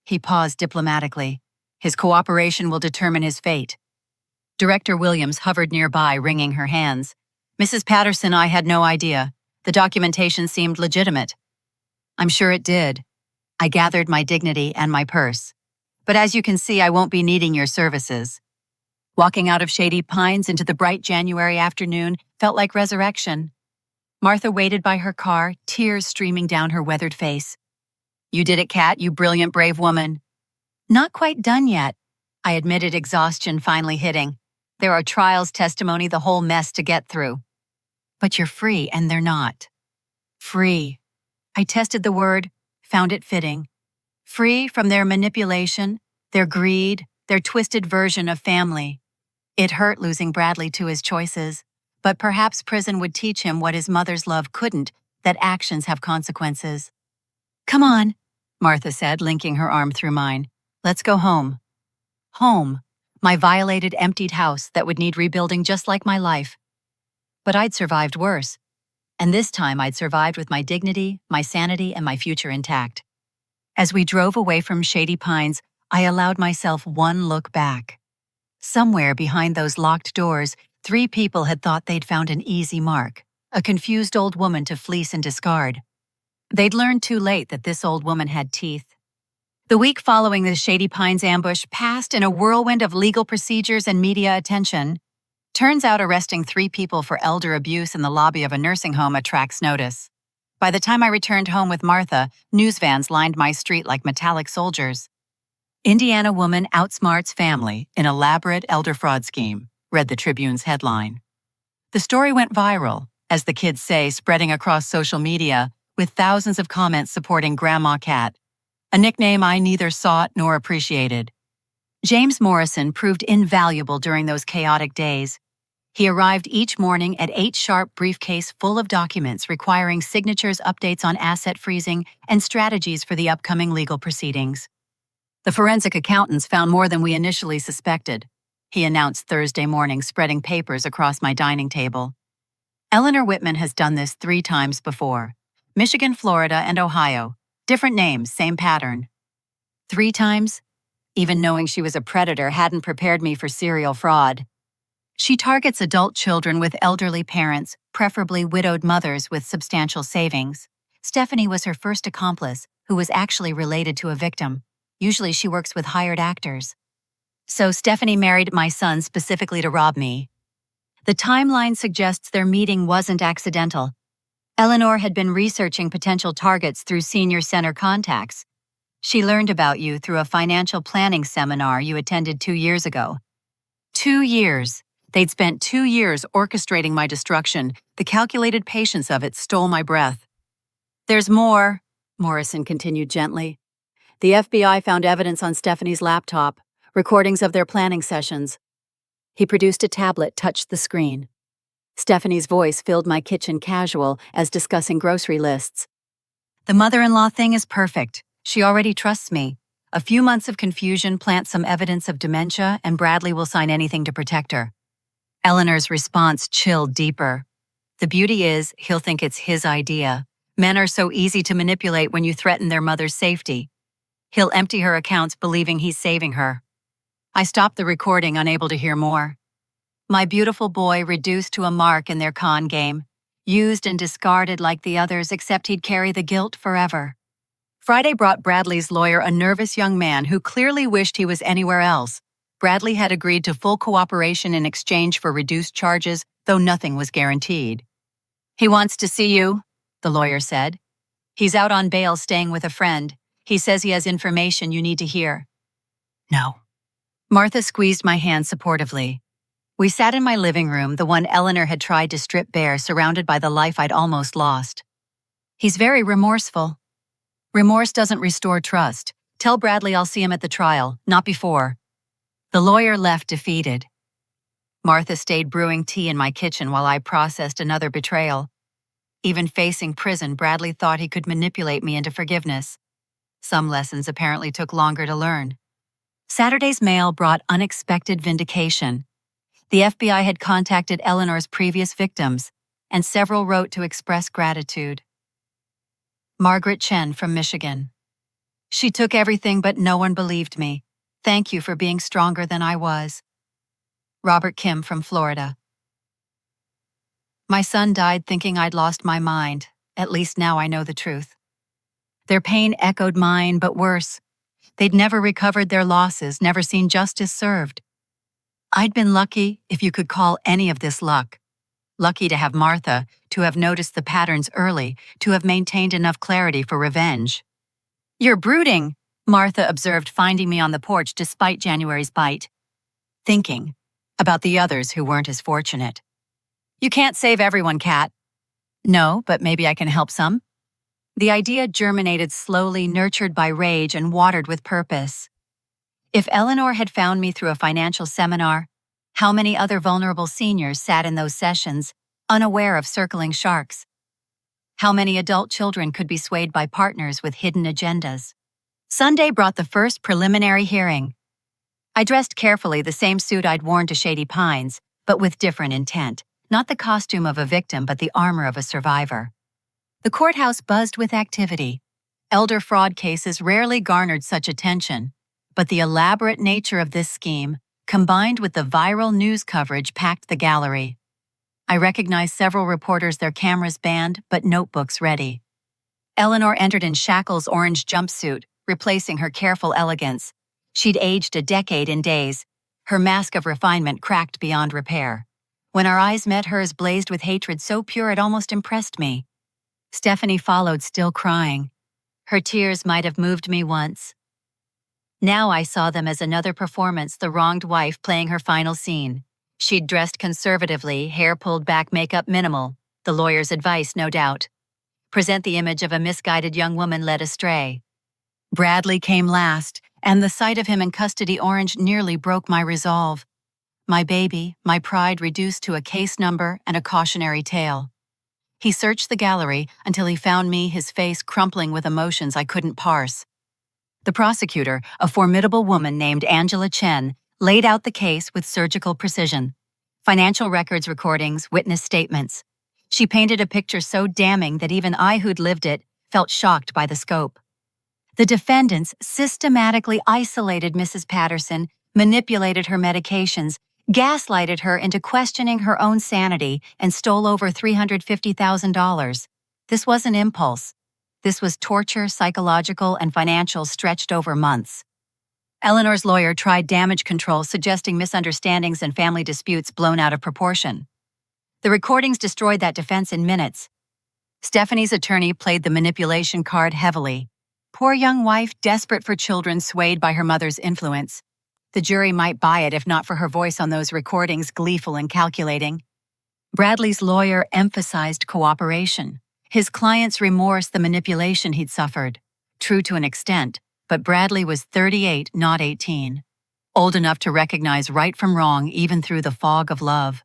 He paused diplomatically. "His cooperation will determine his fate." Director Williams hovered nearby, wringing her hands. "Mrs. Patterson, I had no idea. The documentation seemed legitimate." "I'm sure it did." I gathered my dignity and my purse. "But as you can see, I won't be needing your services." Walking out of Shady Pines into the bright January afternoon felt like resurrection. Martha waited by her car, tears streaming down her weathered face. "You did it, Kat, you brilliant, brave woman." "Not quite done yet," I admitted, exhaustion finally hitting. "There are trials, testimony, the whole mess to get through." "But you're free, and they're not." "Free." I tested the word, found it fitting. Free from their manipulation, their greed, their twisted version of family. It hurt losing Bradley to his choices, but perhaps prison would teach him what his mother's love couldn't, that actions have consequences. "Come on," Martha said, linking her arm through mine. "Let's go home." Home, my violated, emptied house that would need rebuilding just like my life. But I'd survived worse. And this time I'd survived with my dignity, my sanity, and my future intact. As we drove away from Shady Pines, I allowed myself one look back. Somewhere behind those locked doors, 3 people had thought they'd found an easy mark, a confused old woman to fleece and discard. They'd learned too late that this old woman had teeth. The week following the Shady Pines ambush passed in a whirlwind of legal procedures and media attention. Turns out arresting 3 people for elder abuse in the lobby of a nursing home attracts notice. By the time I returned home with Martha, news vans lined my street like metallic soldiers. "Indiana woman outsmarts family in elaborate elder fraud scheme," read the Tribune's headline. The story went viral, as the kids say, spreading across social media, with thousands of comments supporting Grandma Kat. a nickname I neither sought nor appreciated. James Morrison proved invaluable during those chaotic days. He arrived each morning at 8 sharp, briefcase full of documents requiring signatures, updates on asset freezing, and strategies for the upcoming legal proceedings. The forensic accountants found more than we initially suspected, he announced Thursday morning, spreading papers across my dining table. Eleanor Whitman has done this 3 times before. Michigan, Florida, and Ohio. Different names, same pattern. 3 times? Even knowing she was a predator hadn't prepared me for serial fraud. She targets adult children with elderly parents, preferably widowed mothers with substantial savings. Stephanie was her first accomplice, who was actually related to a victim. Usually she works with hired actors. So Stephanie married my son specifically to rob me. The timeline suggests their meeting wasn't accidental. Eleanor had been researching potential targets through senior center contacts. She learned about you through a financial planning seminar you attended 2 years ago. 2 years. They'd spent 2 years orchestrating my destruction. The calculated patience of it stole my breath. There's more, Morrison continued gently. The FBI found evidence on Stephanie's laptop, recordings of their planning sessions. He produced a tablet, touched the screen. Stephanie's voice filled my kitchen casual as discussing grocery lists. The mother-in-law thing is perfect. She already trusts me. A few months of confusion plant some evidence of dementia, and Bradley will sign anything to protect her. Eleanor's response chilled deeper. The beauty is, he'll think it's his idea. Men are so easy to manipulate when you threaten their mother's safety. He'll empty her accounts believing he's saving her. I stopped the recording, unable to hear more. My beautiful boy reduced to a mark in their con game. Used and discarded like the others, except he'd carry the guilt forever. Friday brought Bradley's lawyer a nervous young man who clearly wished he was anywhere else. Bradley had agreed to full cooperation in exchange for reduced charges, though nothing was guaranteed. He wants to see you, the lawyer said. He's out on bail staying with a friend. He says he has information you need to hear. No. Martha squeezed my hand supportively. We sat in my living room, the one Eleanor had tried to strip bare, surrounded by the life I'd almost lost. He's very remorseful. Remorse doesn't restore trust. Tell Bradley I'll see him at the trial, not before. The lawyer left defeated. Martha stayed brewing tea in my kitchen while I processed another betrayal. Even facing prison, Bradley thought he could manipulate me into forgiveness. Some lessons apparently took longer to learn. Saturday's mail brought unexpected vindication. The FBI had contacted Eleanor's previous victims, and several wrote to express gratitude. Margaret Chen from Michigan. She took everything, but no one believed me. Thank you for being stronger than I was. Robert Kim from Florida. My son died thinking I'd lost my mind. At least now I know the truth. Their pain echoed mine, but worse. They'd never recovered their losses, never seen justice served. I'd been lucky, if you could call any of this luck. Lucky to have Martha, to have noticed the patterns early, to have maintained enough clarity for revenge. You're brooding, Martha observed, finding me on the porch despite January's bite. Thinking about the others who weren't as fortunate. You can't save everyone, Kat. No, but maybe I can help some. The idea germinated slowly, nurtured by rage and watered with purpose. If Eleanor had found me through a financial seminar, how many other vulnerable seniors sat in those sessions, unaware of circling sharks? How many adult children could be swayed by partners with hidden agendas? Sunday brought the first preliminary hearing. I dressed carefully, the same suit I'd worn to Shady Pines, but with different intent. Not the costume of a victim, but the armor of a survivor. The courthouse buzzed with activity. Elder fraud cases rarely garnered such attention, but the elaborate nature of this scheme, combined with the viral news coverage, packed the gallery. I recognized several reporters, their cameras banned, but notebooks ready. Eleanor entered in Shackle's orange jumpsuit, replacing her careful elegance. She'd aged a decade in days. Her mask of refinement cracked beyond repair. When our eyes met, hers blazed with hatred so pure it almost impressed me. Stephanie followed, still crying. Her tears might have moved me once. Now I saw them as another performance, the wronged wife playing her final scene. She'd dressed conservatively, hair pulled back, makeup minimal. The lawyer's advice, no doubt. Present the image of a misguided young woman led astray. Bradley came last, and the sight of him in custody orange nearly broke my resolve. My baby, my pride reduced to a case number and a cautionary tale. He searched the gallery until he found me, his face crumpling with emotions I couldn't parse. The prosecutor, a formidable woman named Angela Chen, laid out the case with surgical precision. Financial records recordings, witness statements. She painted a picture so damning that even I who'd lived it felt shocked by the scope. The defendants systematically isolated Mrs. Patterson, manipulated her medications, gaslighted her into questioning her own sanity, and stole over $350,000. This wasn't impulse. This was torture, psychological and financial, stretched over months. Eleanor's lawyer tried damage control, suggesting misunderstandings and family disputes blown out of proportion. The recordings destroyed that defense in minutes. Stephanie's attorney played the manipulation card heavily. Poor young wife, desperate for children, swayed by her mother's influence. The jury might buy it if not for her voice on those recordings, gleeful and calculating. Bradley's lawyer emphasized cooperation. His client's remorse, the manipulation he'd suffered. True to an extent, but Bradley was 38, not 18. Old enough to recognize right from wrong even through the fog of love.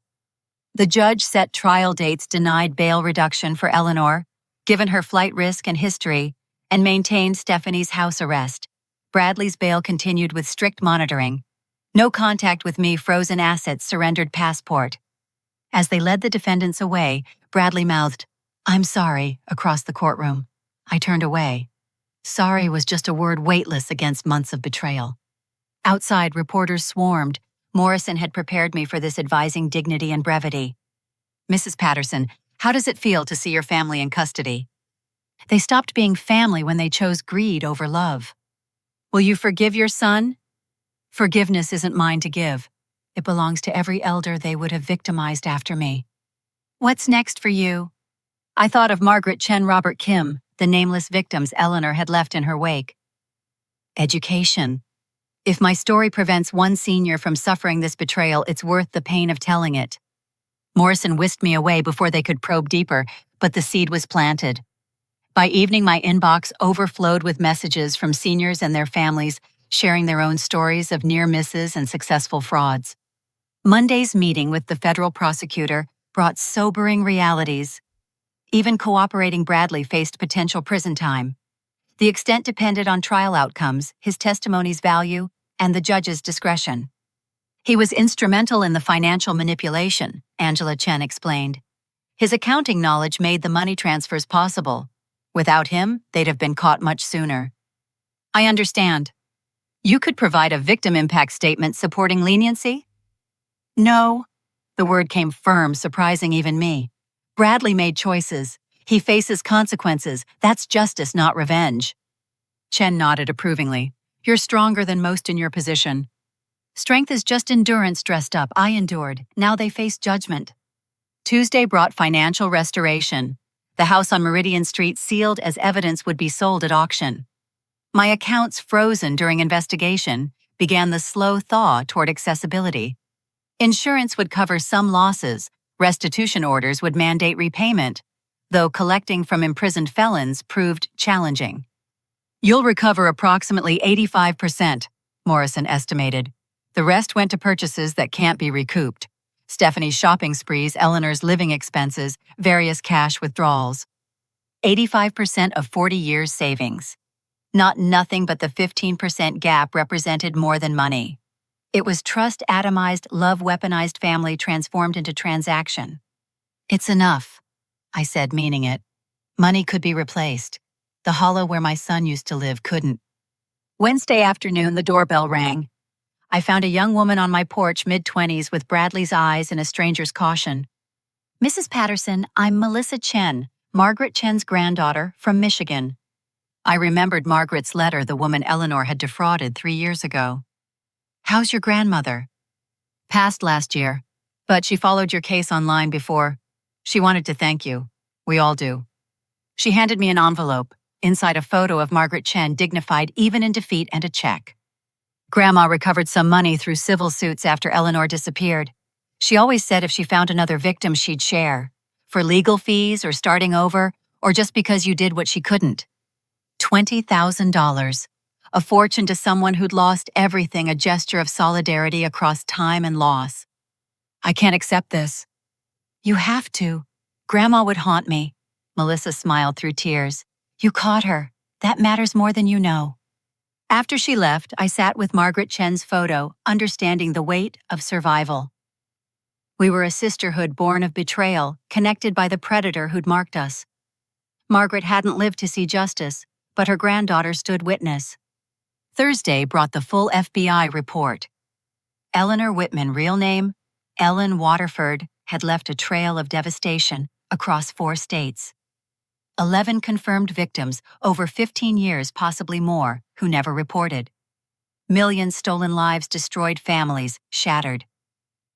The judge set trial dates, denied bail reduction for Eleanor, given her flight risk and history, and maintained Stephanie's house arrest. Bradley's bail continued with strict monitoring. No contact with me, frozen assets, surrendered passport. As they led the defendants away, Bradley mouthed, "I'm sorry," across the courtroom. I turned away. Sorry was just a word weightless against months of betrayal. Outside, reporters swarmed. Morrison had prepared me for this, advising dignity and brevity. "Mrs. Patterson, how does it feel to see your family in custody?" They stopped being family when they chose greed over love. "Will you forgive your son?" "Forgiveness isn't mine to give. It belongs to every elder they would have victimized after me." "What's next for you?" I thought of Margaret Chen, Robert Kim, the nameless victims Eleanor had left in her wake. Education. If my story prevents one senior from suffering this betrayal, it's worth the pain of telling it. Morrison whisked me away before they could probe deeper, but the seed was planted. By evening, my inbox overflowed with messages from seniors and their families, sharing their own stories of near misses and successful frauds. Monday's meeting with the federal prosecutor brought sobering realities. Even cooperating Bradley faced potential prison time. The extent depended on trial outcomes, his testimony's value, and the judge's discretion. He was instrumental in the financial manipulation, Angela Chen explained. His accounting knowledge made the money transfers possible. Without him, they'd have been caught much sooner. I understand. You could provide a victim impact statement supporting leniency? No. The word came firm, surprising even me. Bradley made choices. He faces consequences. That's justice, not revenge. Chen nodded approvingly. You're stronger than most in your position. Strength is just endurance dressed up. I endured. Now they face judgment. Tuesday brought financial restoration. The house on Meridian Street sealed as evidence would be sold at auction. My accounts frozen during investigation began the slow thaw toward accessibility. Insurance would cover some losses. Restitution orders would mandate repayment, though collecting from imprisoned felons proved challenging. You'll recover approximately 85%, Morrison estimated. The rest went to purchases that can't be recouped. Stephanie's shopping sprees, Eleanor's living expenses, various cash withdrawals. 85% of 40 years' savings. Not nothing, but the 15% gap represented more than money. It was trust atomized, love weaponized, family transformed into transaction. It's enough, I said, meaning it. Money could be replaced. The hollow where my son used to live couldn't. Wednesday afternoon, the doorbell rang. I found a young woman on my porch, mid-20s, with Bradley's eyes and a stranger's caution. Mrs. Patterson, I'm Melissa Chen, Margaret Chen's granddaughter, from Michigan. I remembered Margaret's letter, the woman Eleanor had defrauded 3 years ago. How's your grandmother? Passed last year, but she followed your case online before. She wanted to thank you. We all do. She handed me an envelope, inside a photo of Margaret Chen, dignified even in defeat, and a check. Grandma recovered some money through civil suits after Eleanor disappeared. She always said if she found another victim, she'd share. For legal fees or starting over, or just because you did what she couldn't. $20,000. a fortune to someone who'd lost everything, a gesture of solidarity across time and loss. I can't accept this. You have to. Grandma would haunt me. Melissa smiled through tears. You caught her. That matters more than you know. After she left, I sat with Margaret Chen's photo, understanding the weight of survival. We were a sisterhood born of betrayal, connected by the predator who'd marked us. Margaret hadn't lived to see justice, but her granddaughter stood witness. Thursday brought the full FBI report. Eleanor Whitman, real name, Ellen Waterford, had left a trail of devastation across 4 states. 11 confirmed victims, over 15 years, possibly more, who never reported. Millions stolen lives, destroyed families, shattered.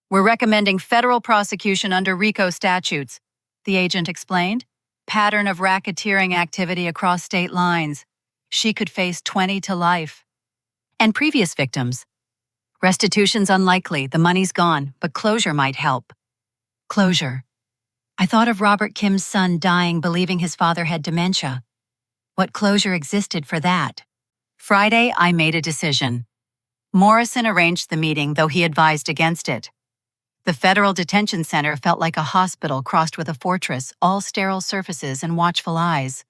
We're recommending federal prosecution under RICO statutes, the agent explained. Pattern of racketeering activity across state lines. She could face 20 to life. And previous victims. Restitution's unlikely, the money's gone, but closure might help. Closure. I thought of Robert Kim's son dying believing his father had dementia. What closure existed for that? Friday, I made a decision. Morrison arranged the meeting, though he advised against it. The federal detention center felt like a hospital crossed with a fortress, all sterile surfaces and watchful eyes.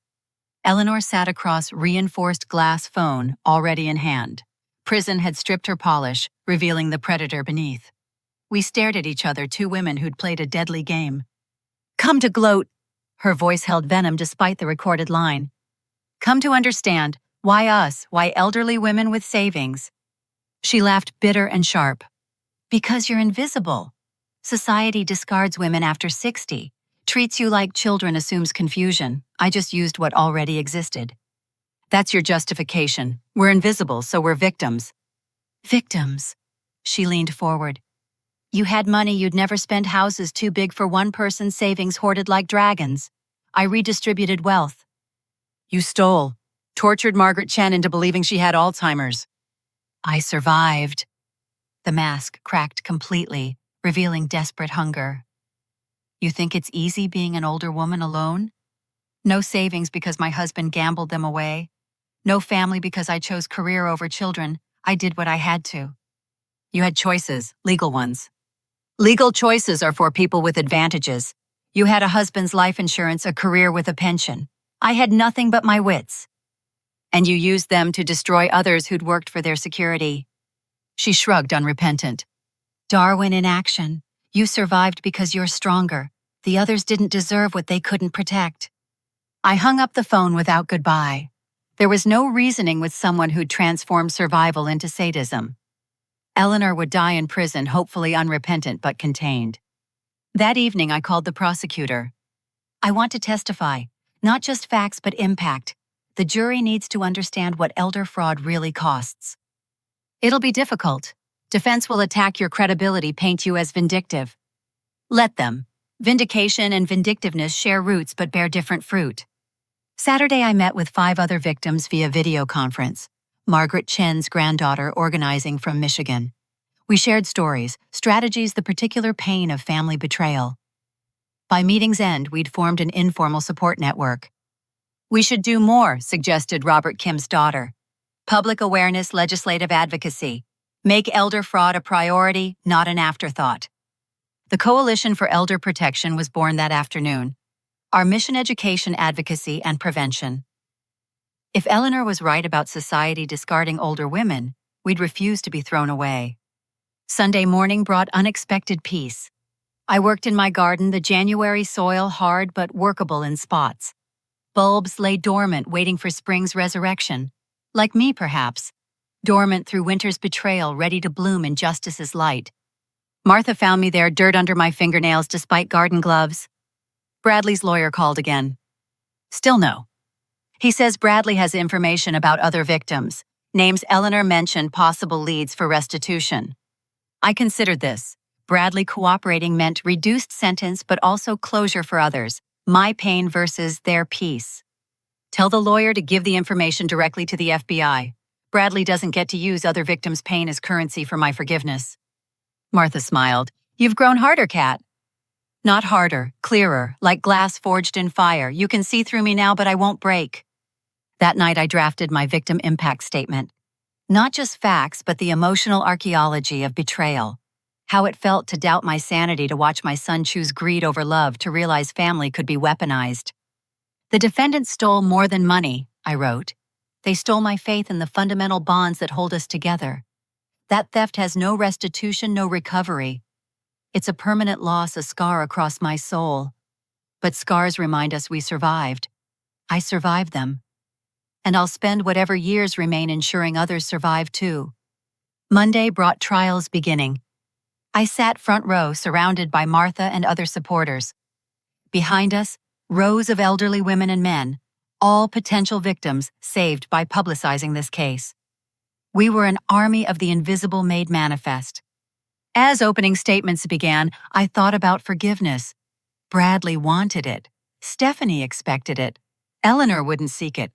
Eleanor sat across reinforced glass phone, already in hand. Prison had stripped her polish, revealing the predator beneath. We stared at each other, 2 women who'd played a deadly game. Come to gloat. Her voice held venom despite the recorded line. Come to understand. Why us? Why elderly women with savings? She laughed bitter and sharp. Because you're invisible. Society discards women after 60, treats you like children, assumes confusion. I just used what already existed. That's your justification. We're invisible, so we're victims. Victims. She leaned forward. You had money, you'd never spend, houses too big for one person's, savings hoarded like dragons. I redistributed wealth. You stole, tortured Margaret Chen into believing she had Alzheimer's. I survived. The mask cracked completely, revealing desperate hunger. You think it's easy being an older woman alone? No savings because my husband gambled them away. No family because I chose career over children. I did what I had to. You had choices, legal ones. Legal choices are for people with advantages. You had a husband's life insurance, a career with a pension. I had nothing but my wits. And you used them to destroy others who'd worked for their security. She shrugged, unrepentant. Darwin in action. You survived because you're stronger. The others didn't deserve what they couldn't protect. I hung up the phone without goodbye. There was no reasoning with someone who'd transformed survival into sadism. Eleanor would die in prison, hopefully unrepentant but contained. That evening, I called the prosecutor. I want to testify, not just facts but impact. The jury needs to understand what elder fraud really costs. It'll be difficult. Defense will attack your credibility, paint you as vindictive. Let them. Vindication and vindictiveness share roots but bear different fruit. Saturday, I met with 5 other victims via video conference. Margaret Chen's granddaughter organizing from Michigan. We shared stories, strategies, the particular pain of family betrayal. By meeting's end, we'd formed an informal support network. We should do more, suggested Robert Kim's daughter. Public awareness, legislative advocacy. Make elder fraud a priority, not an afterthought. The Coalition for Elder Protection was born that afternoon. Our mission: education, advocacy, and prevention. If Eleanor was right about society discarding older women, we'd refuse to be thrown away. Sunday morning brought unexpected peace. I worked in my garden, the January soil hard but workable in spots. Bulbs lay dormant, waiting for spring's resurrection. Like me, perhaps. Dormant through winter's betrayal, ready to bloom in justice's light. Martha found me there, dirt under my fingernails despite garden gloves. Bradley's lawyer called again. Still no. He says Bradley has information about other victims. Names Eleanor mentioned, possible leads for restitution. I considered this. Bradley cooperating meant reduced sentence but also closure for others. My pain versus their peace. Tell the lawyer to give the information directly to the FBI. Bradley doesn't get to use other victims' pain as currency for my forgiveness. Martha smiled. You've grown harder, Kat. Not harder, clearer, like glass forged in fire. You can see through me now, but I won't break. That night, I drafted my victim impact statement. Not just facts, but the emotional archaeology of betrayal. How it felt to doubt my sanity to watch my son choose greed over love, to realize family could be weaponized. The defendants stole more than money, I wrote. They stole my faith in the fundamental bonds that hold us together. That theft has no restitution, no recovery. It's a permanent loss, a scar across my soul. But scars remind us we survived. I survived them. And I'll spend whatever years remain ensuring others survive too. Monday brought trials beginning. I sat front row, surrounded by Martha and other supporters. Behind us, rows of elderly women and men, all potential victims saved by publicizing this case. We were an army of the invisible made manifest. As opening statements began, I thought about forgiveness. Bradley wanted it. Stephanie expected it. Eleanor wouldn't seek it.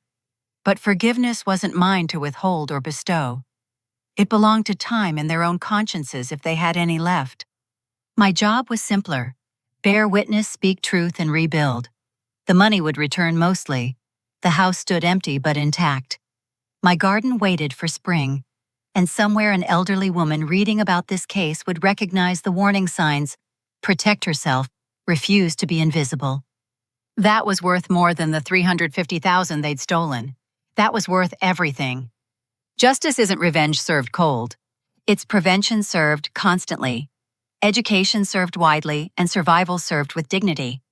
But forgiveness wasn't mine to withhold or bestow. It belonged to time and their own consciences if they had any left. My job was simpler. Bear witness, speak truth, and rebuild. The money would return mostly. The house stood empty but intact. My garden waited for spring. And somewhere an elderly woman reading about this case would recognize the warning signs: protect herself, refuse to be invisible. That was worth more than the $350,000 they'd stolen. That was worth everything. Justice isn't revenge served cold. It's prevention served constantly. Education served widely, and survival served with dignity.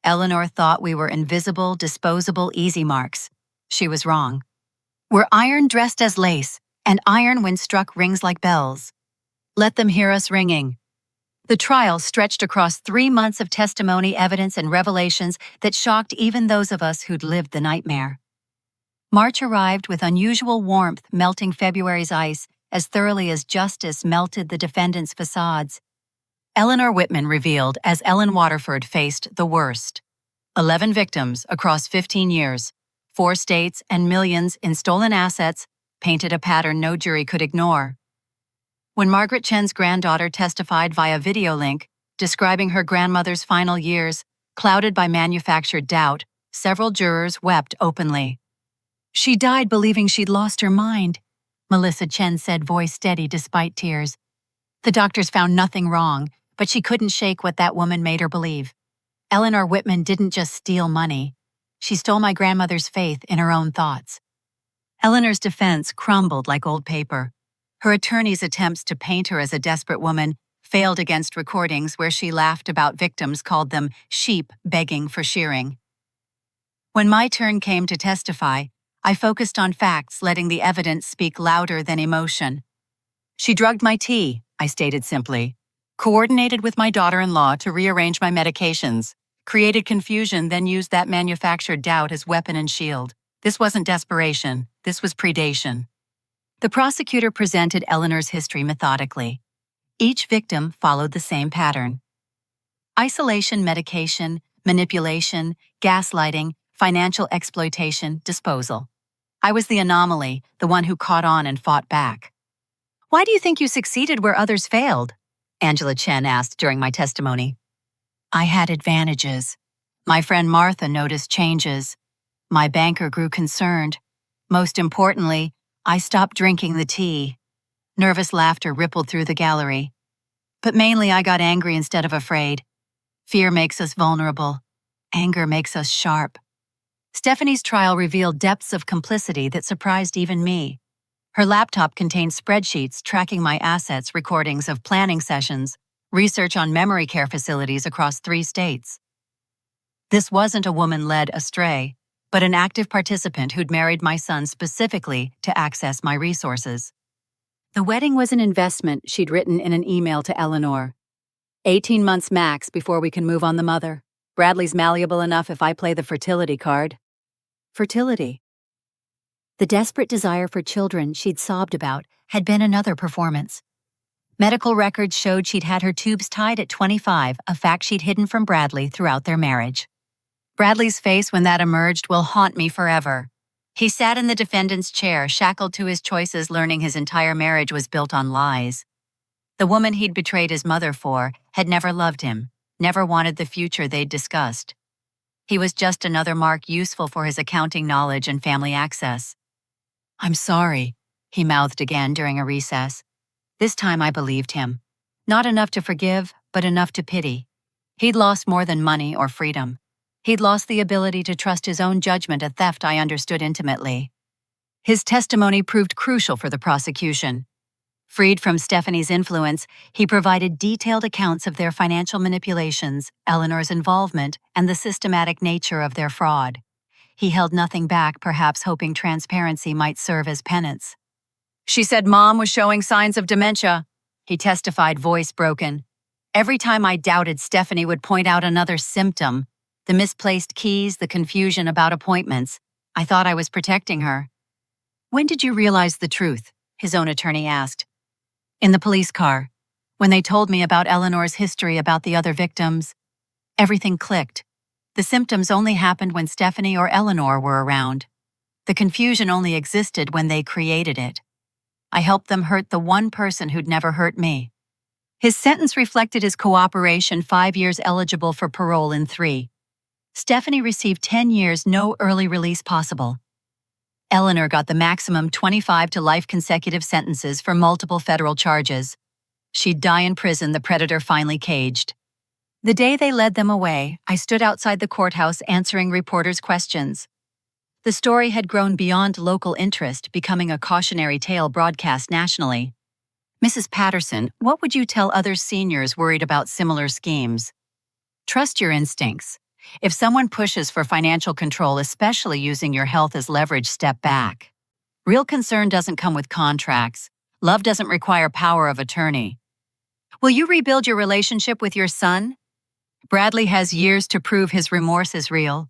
Eleanor thought we were invisible, disposable, easy marks. She was wrong. We're iron dressed as lace, and iron when struck rings like bells. Let them hear us ringing. The trial stretched across 3 months of testimony, evidence, and revelations that shocked even those of us who'd lived the nightmare. March arrived with unusual warmth, melting February's ice as thoroughly as justice melted the defendants' facades. Eleanor Whitman revealed as Ellen Waterford faced the worst. 11 victims across 15 years, 4 states, and millions in stolen assets painted a pattern no jury could ignore. When Margaret Chen's granddaughter testified via video link, describing her grandmother's final years, clouded by manufactured doubt, several jurors wept openly. "She died believing she'd lost her mind," Melissa Chen said, voice steady despite tears. The doctors found nothing wrong, but she couldn't shake what that woman made her believe. Eleanor Whitman didn't just steal money. She stole my grandmother's faith in her own thoughts. Eleanor's defense crumbled like old paper. Her attorney's attempts to paint her as a desperate woman failed against recordings where she laughed about victims, called them sheep begging for shearing. When my turn came to testify, I focused on facts, letting the evidence speak louder than emotion. "She drugged my tea," I stated simply, "coordinated with my daughter-in-law to rearrange my medications, created confusion, then used that manufactured doubt as weapon and shield. This wasn't desperation, this was predation." The prosecutor presented Eleanor's history methodically. Each victim followed the same pattern: isolation, medication, manipulation, gaslighting, financial exploitation, disposal. I was the anomaly, the one who caught on and fought back. "Why do you think you succeeded where others failed?" Angela Chen asked during my testimony. I had advantages. My friend Martha noticed changes. My banker grew concerned. Most importantly, I stopped drinking the tea. Nervous laughter rippled through the gallery. But mainly I got angry instead of afraid. Fear makes us vulnerable. Anger makes us sharp. Stephanie's trial revealed depths of complicity that surprised even me. Her laptop contained spreadsheets tracking my assets, recordings of planning sessions, research on memory care facilities across 3 states. This wasn't a woman led astray, but an active participant who'd married my son specifically to access my resources. The wedding was an investment, she'd written in an email to Eleanor. 18 months max before we can move on the mother. Bradley's malleable enough if I play the fertility card. Fertility. The desperate desire for children she'd sobbed about had been another performance. Medical records showed she'd had her tubes tied at 25, a fact she'd hidden from Bradley throughout their marriage. Bradley's face when that emerged will haunt me forever. He sat in the defendant's chair, shackled to his choices, learning his entire marriage was built on lies. The woman he'd betrayed his mother for had never loved him, never wanted the future they'd discussed. He was just another mark useful for his accounting knowledge and family access. "I'm sorry," he mouthed again during a recess. This time I believed him. Not enough to forgive, but enough to pity. He'd lost more than money or freedom. He'd lost the ability to trust his own judgment, a theft I understood intimately. His testimony proved crucial for the prosecution. Freed from Stephanie's influence, he provided detailed accounts of their financial manipulations, Eleanor's involvement, and the systematic nature of their fraud. He held nothing back, perhaps hoping transparency might serve as penance. "She said Mom was showing signs of dementia," he testified, voice broken. "Every time I doubted, Stephanie would point out another symptom: the misplaced keys, the confusion about appointments. I thought I was protecting her." "When did you realize the truth?" his own attorney asked. "In the police car. When they told me about Eleanor's history, about the other victims, everything clicked. The symptoms only happened when Stephanie or Eleanor were around. The confusion only existed when they created it. I helped them hurt the one person who'd never hurt me." His sentence reflected his cooperation, 5 years eligible for parole in 3. Stephanie received 10 years, no early release possible. Eleanor got the maximum 25 to life consecutive sentences for multiple federal charges. She'd die in prison, the predator finally caged. The day they led them away, I stood outside the courthouse answering reporters' questions. The story had grown beyond local interest, becoming a cautionary tale broadcast nationally. "Mrs. Patterson, what would you tell other seniors worried about similar schemes?" "Trust your instincts. If someone pushes for financial control, especially using your health as leverage, step back. Real concern doesn't come with contracts. Love doesn't require power of attorney." "Will you rebuild your relationship with your son?" "Bradley has years to prove his remorse is real.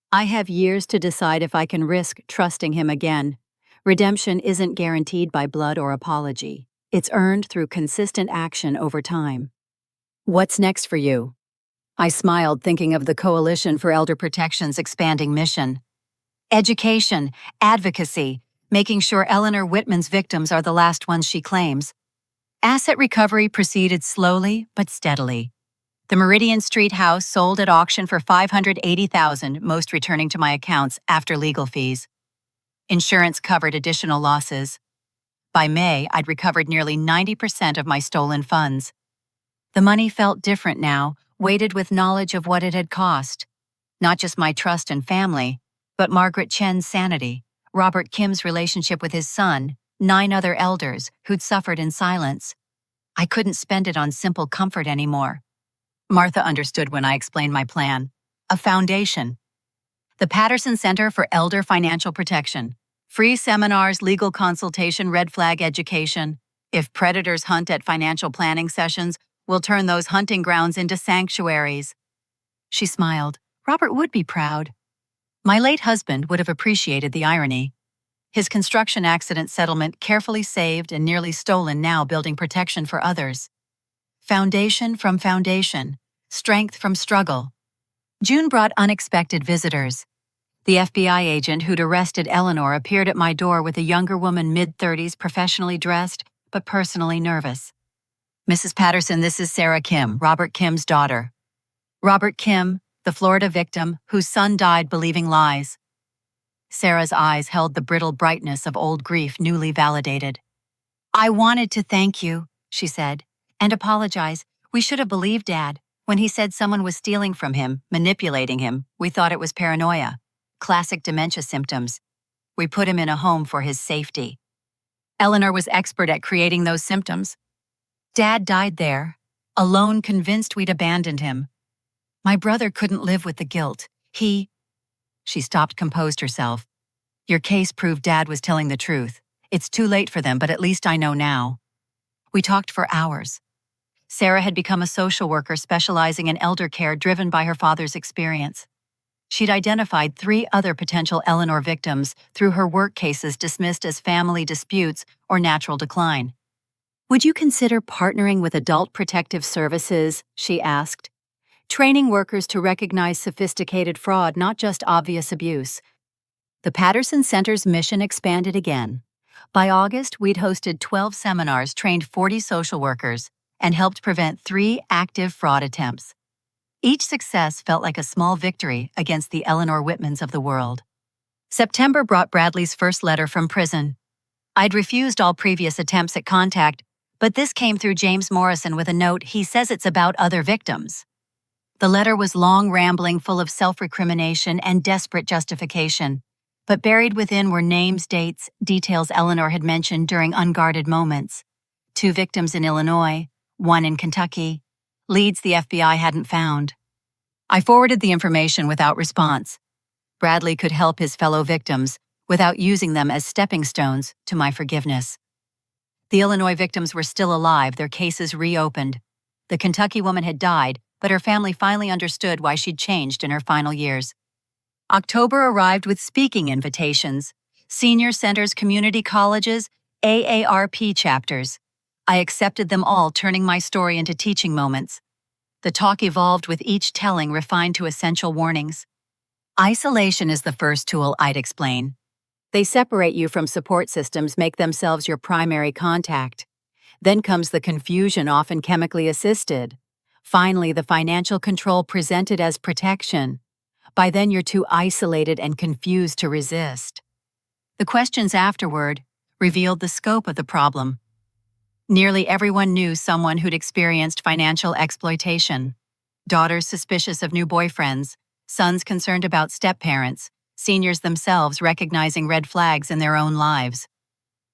I have years to decide if I can risk trusting him again. Redemption isn't guaranteed by blood or apology. It's earned through consistent action over time." "What's next for you?" I smiled, thinking of the Coalition for Elder Protection's expanding mission. "Education, advocacy, making sure Eleanor Whitman's victims are the last ones she claims." Asset recovery proceeded slowly but steadily. The Meridian Street house sold at auction for $580,000, most returning to my accounts after legal fees. Insurance covered additional losses. By May, I'd recovered nearly 90% of my stolen funds. The money felt different now, weighted with knowledge of what it had cost. Not just my trust and family, but Margaret Chen's sanity, Robert Kim's relationship with his son, 9 other elders who'd suffered in silence. I couldn't spend it on simple comfort anymore. Martha understood when I explained my plan. A foundation. The Patterson Center for Elder Financial Protection. Free seminars, legal consultation, red flag education. If predators hunt at financial planning sessions, we'll turn those hunting grounds into sanctuaries. She smiled. Robert would be proud. My late husband would have appreciated the irony. His construction accident settlement, carefully saved and nearly stolen, now building protection for others. Foundation from foundation. Strength from struggle. June brought unexpected visitors. The FBI agent who'd arrested Eleanor appeared at my door with a younger woman, mid-30s, professionally dressed, but personally nervous. "Mrs. Patterson, this is Sarah Kim, Robert Kim's daughter." Robert Kim, the Florida victim whose son died believing lies. Sarah's eyes held the brittle brightness of old grief newly validated. "I wanted to thank you," she said, "and apologize. We should have believed Dad. When he said someone was stealing from him, manipulating him, we thought it was paranoia. Classic dementia symptoms. We put him in a home for his safety. Eleanor was expert at creating those symptoms. Dad died there, alone, convinced we'd abandoned him. My brother couldn't live with the guilt. She stopped, composed herself. Your case proved Dad was telling the truth. It's too late for them, but at least I know now." We talked for hours. Sarah had become a social worker specializing in elder care, driven by her father's experience. She'd identified 3 other potential Eleanor victims through her work cases dismissed as family disputes or natural decline. "Would you consider partnering with Adult Protective Services?" she asked. "Training workers to recognize sophisticated fraud, not just obvious abuse." The Patterson Center's mission expanded again. By August, we'd hosted 12 seminars, trained 40 social workers, and helped prevent 3 active fraud attempts. Each success felt like a small victory against the Eleanor Whitmans of the world. September brought Bradley's first letter from prison. I'd refused all previous attempts at contact, but this came through James Morrison with a note he says it's about other victims. The letter was long, rambling, full of self-recrimination and desperate justification, but buried within were names, dates, details Eleanor had mentioned during unguarded moments. 2 victims in Illinois, 1 in Kentucky, leads the FBI hadn't found. I forwarded the information without response. Bradley could help his fellow victims without using them as stepping stones to my forgiveness. The Illinois victims were still alive, their cases reopened. The Kentucky woman had died, but her family finally understood why she'd changed in her final years. October arrived with speaking invitations, senior centers, community colleges, AARP chapters. I accepted them all, turning my story into teaching moments. The talk evolved with each telling refined to essential warnings. Isolation is the first tool, I'd explain. They separate you from support systems, make themselves your primary contact. Then comes the confusion, often chemically assisted. Finally, the financial control presented as protection. By then, you're too isolated and confused to resist. The questions afterward revealed the scope of the problem. Nearly everyone knew someone who'd experienced financial exploitation. Daughters suspicious of new boyfriends, sons concerned about step-parents, seniors themselves recognizing red flags in their own lives.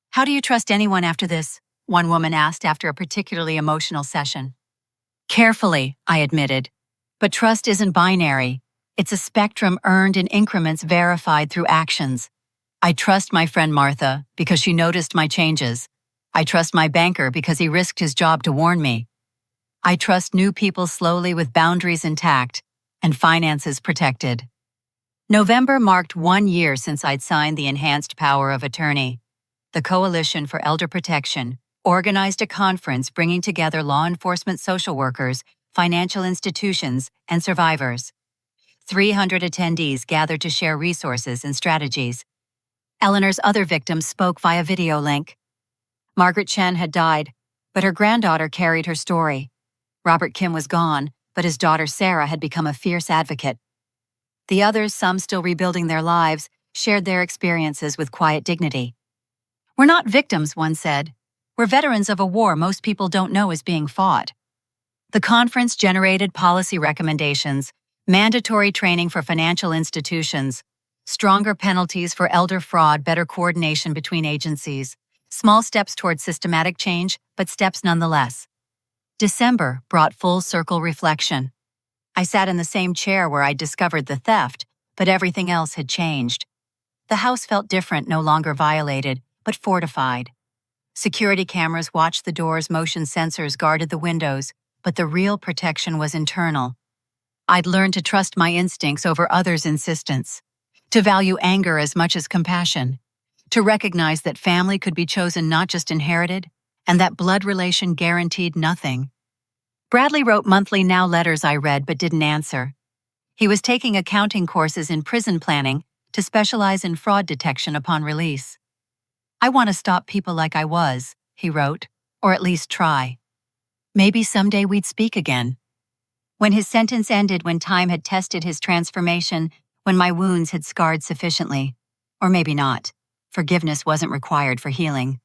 "How do you trust anyone after this?" one woman asked after a particularly emotional session. "Carefully," I admitted. But trust isn't binary. It's a spectrum earned in increments verified through actions. I trust my friend Martha because she noticed my changes. I trust my banker because he risked his job to warn me. I trust new people slowly with boundaries intact and finances protected. November marked 1 year since I'd signed the Enhanced Power of Attorney. The Coalition for Elder Protection organized a conference bringing together law enforcement social workers, financial institutions, and survivors. 300 attendees gathered to share resources and strategies. Eleanor's other victims spoke via video link. Margaret Chen had died, but her granddaughter carried her story. Robert Kim was gone, but his daughter Sarah had become a fierce advocate. The others, some still rebuilding their lives, shared their experiences with quiet dignity. "We're not victims," one said. "We're veterans of a war most people don't know is being fought." The conference generated policy recommendations, mandatory training for financial institutions, stronger penalties for elder fraud, better coordination between agencies, small steps toward systematic change, but steps nonetheless. December brought full-circle reflection. I sat in the same chair where I'd discovered the theft, but everything else had changed. The house felt different, no longer violated, but fortified. Security cameras watched the doors, motion sensors guarded the windows, but the real protection was internal. I'd learned to trust my instincts over others' insistence, to value anger as much as compassion, to recognize that family could be chosen, not just inherited, and that blood relation guaranteed nothing. Bradley wrote monthly now letters I read but didn't answer. He was taking accounting courses in prison planning to specialize in fraud detection upon release. "I want to stop people like I was," he wrote, "or at least try. Maybe someday we'd speak again." When his sentence ended, when time had tested his transformation, when my wounds had scarred sufficiently, or maybe not, forgiveness wasn't required for healing.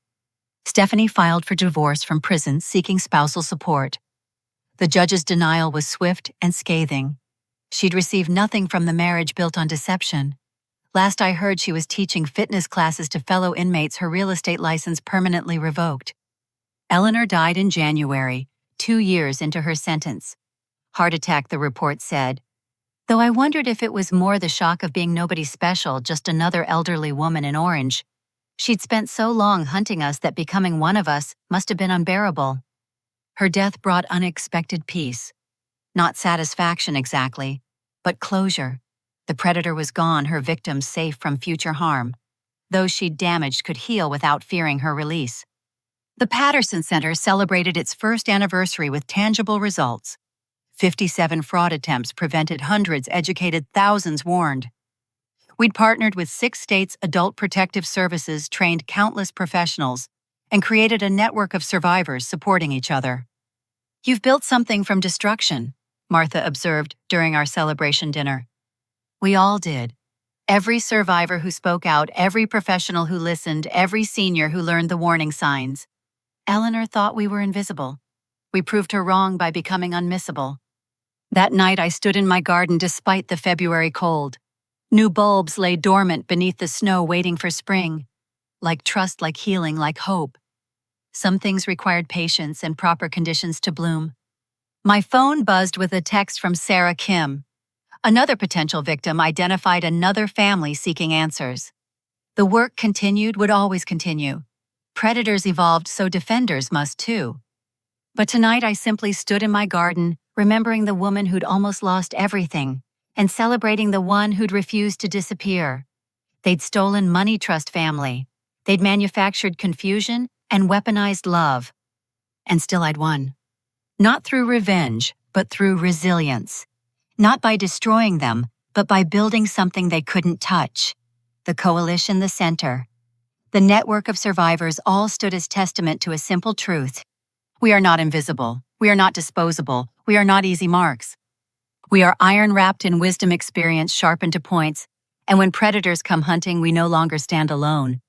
Stephanie filed for divorce from prison, seeking spousal support. The judge's denial was swift and scathing. She'd received nothing from the marriage built on deception. Last I heard, she was teaching fitness classes to fellow inmates, her real estate license permanently revoked. Eleanor died in January, 2 years into her sentence. Heart attack, the report said. Though I wondered if it was more the shock of being nobody special, just another elderly woman in orange. She'd spent so long hunting us that becoming one of us must have been unbearable. Her death brought unexpected peace. Not satisfaction exactly, but closure. The predator was gone, her victims safe from future harm. Those she'd damaged could heal without fearing her release. The Patterson Center celebrated its first anniversary with tangible results. 57 fraud attempts prevented hundreds, educated thousands, warned. We'd partnered with 6 states' adult protective services, trained countless professionals, and created a network of survivors supporting each other. You've built something from destruction, Martha observed during our celebration dinner. We all did. Every survivor who spoke out, every professional who listened, every senior who learned the warning signs. Eleanor thought we were invisible. We proved her wrong by becoming unmissable. That night I stood in my garden despite the February cold. New bulbs lay dormant beneath the snow waiting for spring. Like trust, like healing, like hope. Some things required patience and proper conditions to bloom. My phone buzzed with a text from Sarah Kim. Another potential victim identified another family seeking answers. The work continued, would always continue. Predators evolved, so defenders must too. But tonight I simply stood in my garden, remembering the woman who'd almost lost everything, and celebrating the one who'd refused to disappear. They'd stolen money trust family. They'd manufactured confusion and weaponized love. And still I'd won. Not through revenge, but through resilience. Not by destroying them, but by building something they couldn't touch. The coalition, the center. The network of survivors all stood as testament to a simple truth. We are not invisible. We are not disposable. We are not easy marks. We are iron-wrapped in wisdom, experience sharpened to points, and when predators come hunting, we no longer stand alone.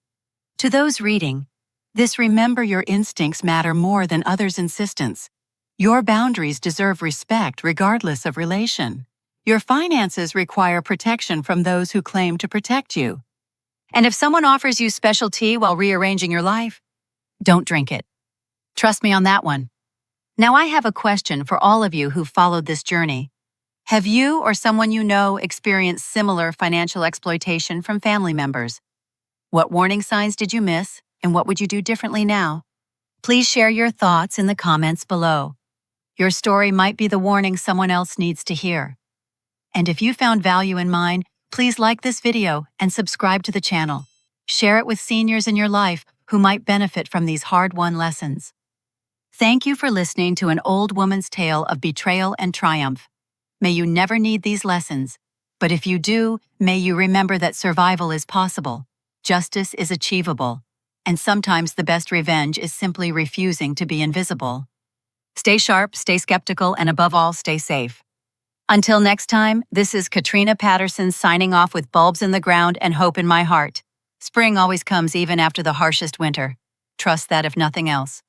To those reading, this remember your instincts matter more than others' insistence. Your boundaries deserve respect regardless of relation. Your finances require protection from those who claim to protect you. And if someone offers you special tea while rearranging your life, don't drink it. Trust me on that one. Now I have a question for all of you who followed this journey. Have you or someone you know experienced similar financial exploitation from family members? What warning signs did you miss, and what would you do differently now? Please share your thoughts in the comments below. Your story might be the warning someone else needs to hear. And if you found value in mine, please like this video and subscribe to the channel. Share it with seniors in your life who might benefit from these hard-won lessons. Thank you for listening to an old woman's tale of betrayal and triumph. May you never need these lessons, but if you do, may you remember that survival is possible, justice is achievable, and sometimes the best revenge is simply refusing to be invisible. Stay sharp, stay skeptical, and above all, stay safe. Until next time, this is Katrina Patterson signing off with bulbs in the ground and hope in my heart. Spring always comes even after the harshest winter. Trust that if nothing else.